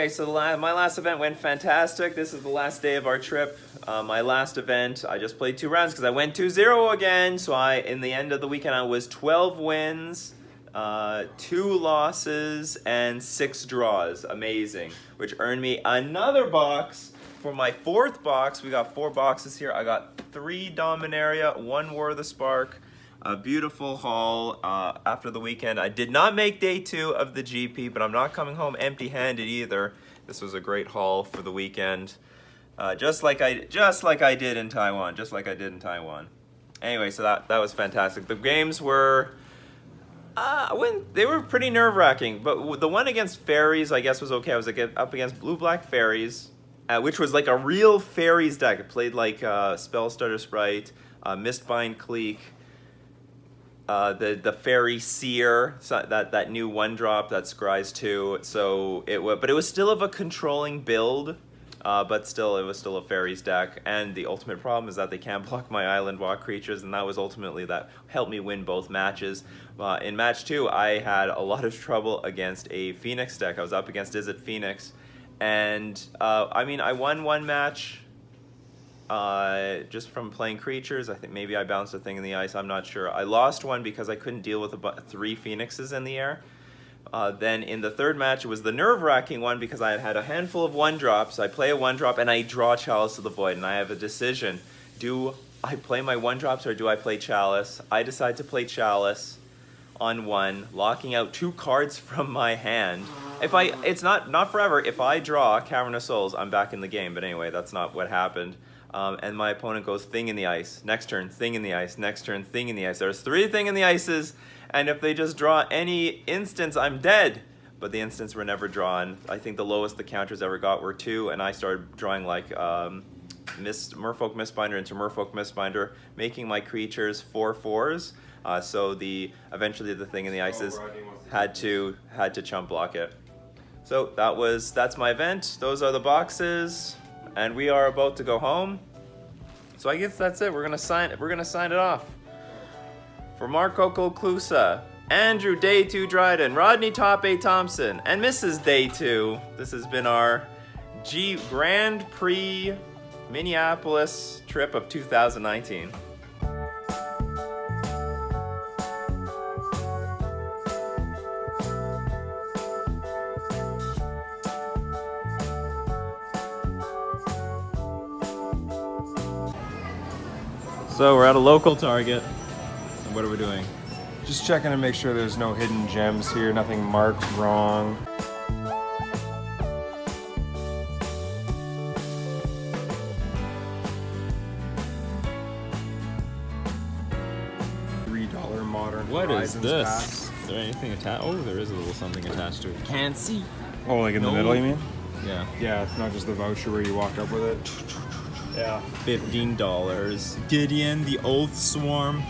so my last event went fantastic. This is the last day of our trip. My last event, I just played 2 rounds because I went 2-0 again. So in the end of the weekend, I was 12 wins, 2 losses, and 6 draws. Amazing. Which earned me another box. For my 4th box, we got 4 boxes here. I got 3 Dominaria, 1 War of the Spark, a beautiful haul after the weekend. I did not make day 2 of the GP, but I'm not coming home empty-handed either. This was a great haul for the weekend, just like I did in Taiwan. Anyway, so that was fantastic. The games were they were pretty nerve-wracking, but the one against Fairies, I guess, was okay. I was up against Blue-Black Fairies, which was like a real Fairies deck. It played like Spellstutter Sprite, Mistbind Clique, the Fairy Seer, so that new 1-drop that scries 2. So but it was still of a controlling build, but still it was still a Fairies deck. And the ultimate problem is that they can't block my Island Walk creatures, and that was ultimately that helped me win both matches. In match 2, I had a lot of trouble against a Phoenix deck. I was up against Izzet Phoenix, and I won 1 match. Just from playing creatures. I think maybe I bounced a thing in the ice, I'm not sure. I lost 1 because I couldn't deal with 3 Phoenixes in the air. Then in the 3rd match, it was the nerve-wracking one because I had a handful of 1-drops. I play a 1-drop and I draw Chalice of the Void, and I have a decision. Do I play my 1-drops or do I play Chalice? I decide to play Chalice on 1, locking out 2 cards from my hand. It's not forever. If I draw Cavern of Souls, I'm back in the game. But anyway, that's not what happened. And my opponent goes Thing in the Ice. Next turn, Thing in the Ice. Next turn, Thing in the Ice. There's 3 Thing in the Ices, and if they just draw any instance, I'm dead. But the instants were never drawn. I think the lowest the counters ever got were 2, and I started drawing like Merfolk Mistbinder into Merfolk Mistbinder, making my creatures 4/4s. So eventually the Thing in the Ices had to chump block it. So that's my event. Those are the boxes. And we are about to go home. So I guess that's it. We're gonna sign it off. For Mark, Coco, Klusa, Andrew, Day 2, Dryden, Rodney, Top 8, Thompson, and Mrs.Day 2. This has been our Grand Prix Minneapolis trip of 2019.
So we're at a local Target. And what are we doing?
Just checking to make sure there's no hidden gems here, nothing marked wrong. $3 modern.
What is
Horizons
this?
Pass.
Is there anything attached? Oh, there is a little something attached to it. Can't see.
Oh, like in the middle, you mean?
Yeah.
Yeah, it's not just the voucher where you walk up with it. Yeah.
$15. Gideon, the Oath Swarm.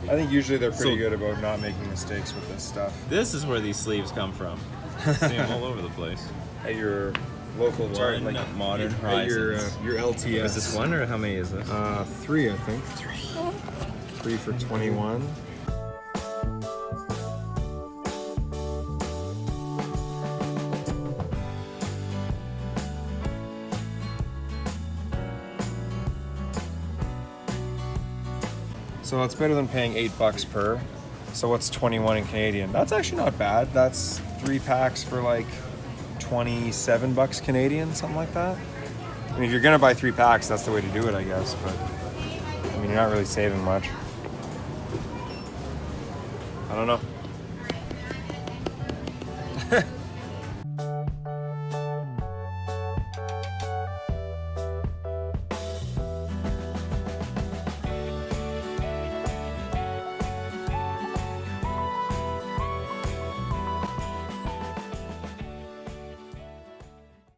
I think usually they're pretty
So-
good about not making mistakes with this stuff.
This is where these sleeves come from. See them all over the place.
At your local Target,
One
like
Modern
at your
Horizons.
LTS.
Is this one or how many is this?
3, I think. 3 for 21. So it's better than paying $8 per. So what's 21 in Canadian? That's actually not bad. That's 3 packs for like $27 Canadian, something like that. I mean, if you're gonna buy 3 packs, that's the way to do it, I guess. But I mean, you're not really saving much. I don't know.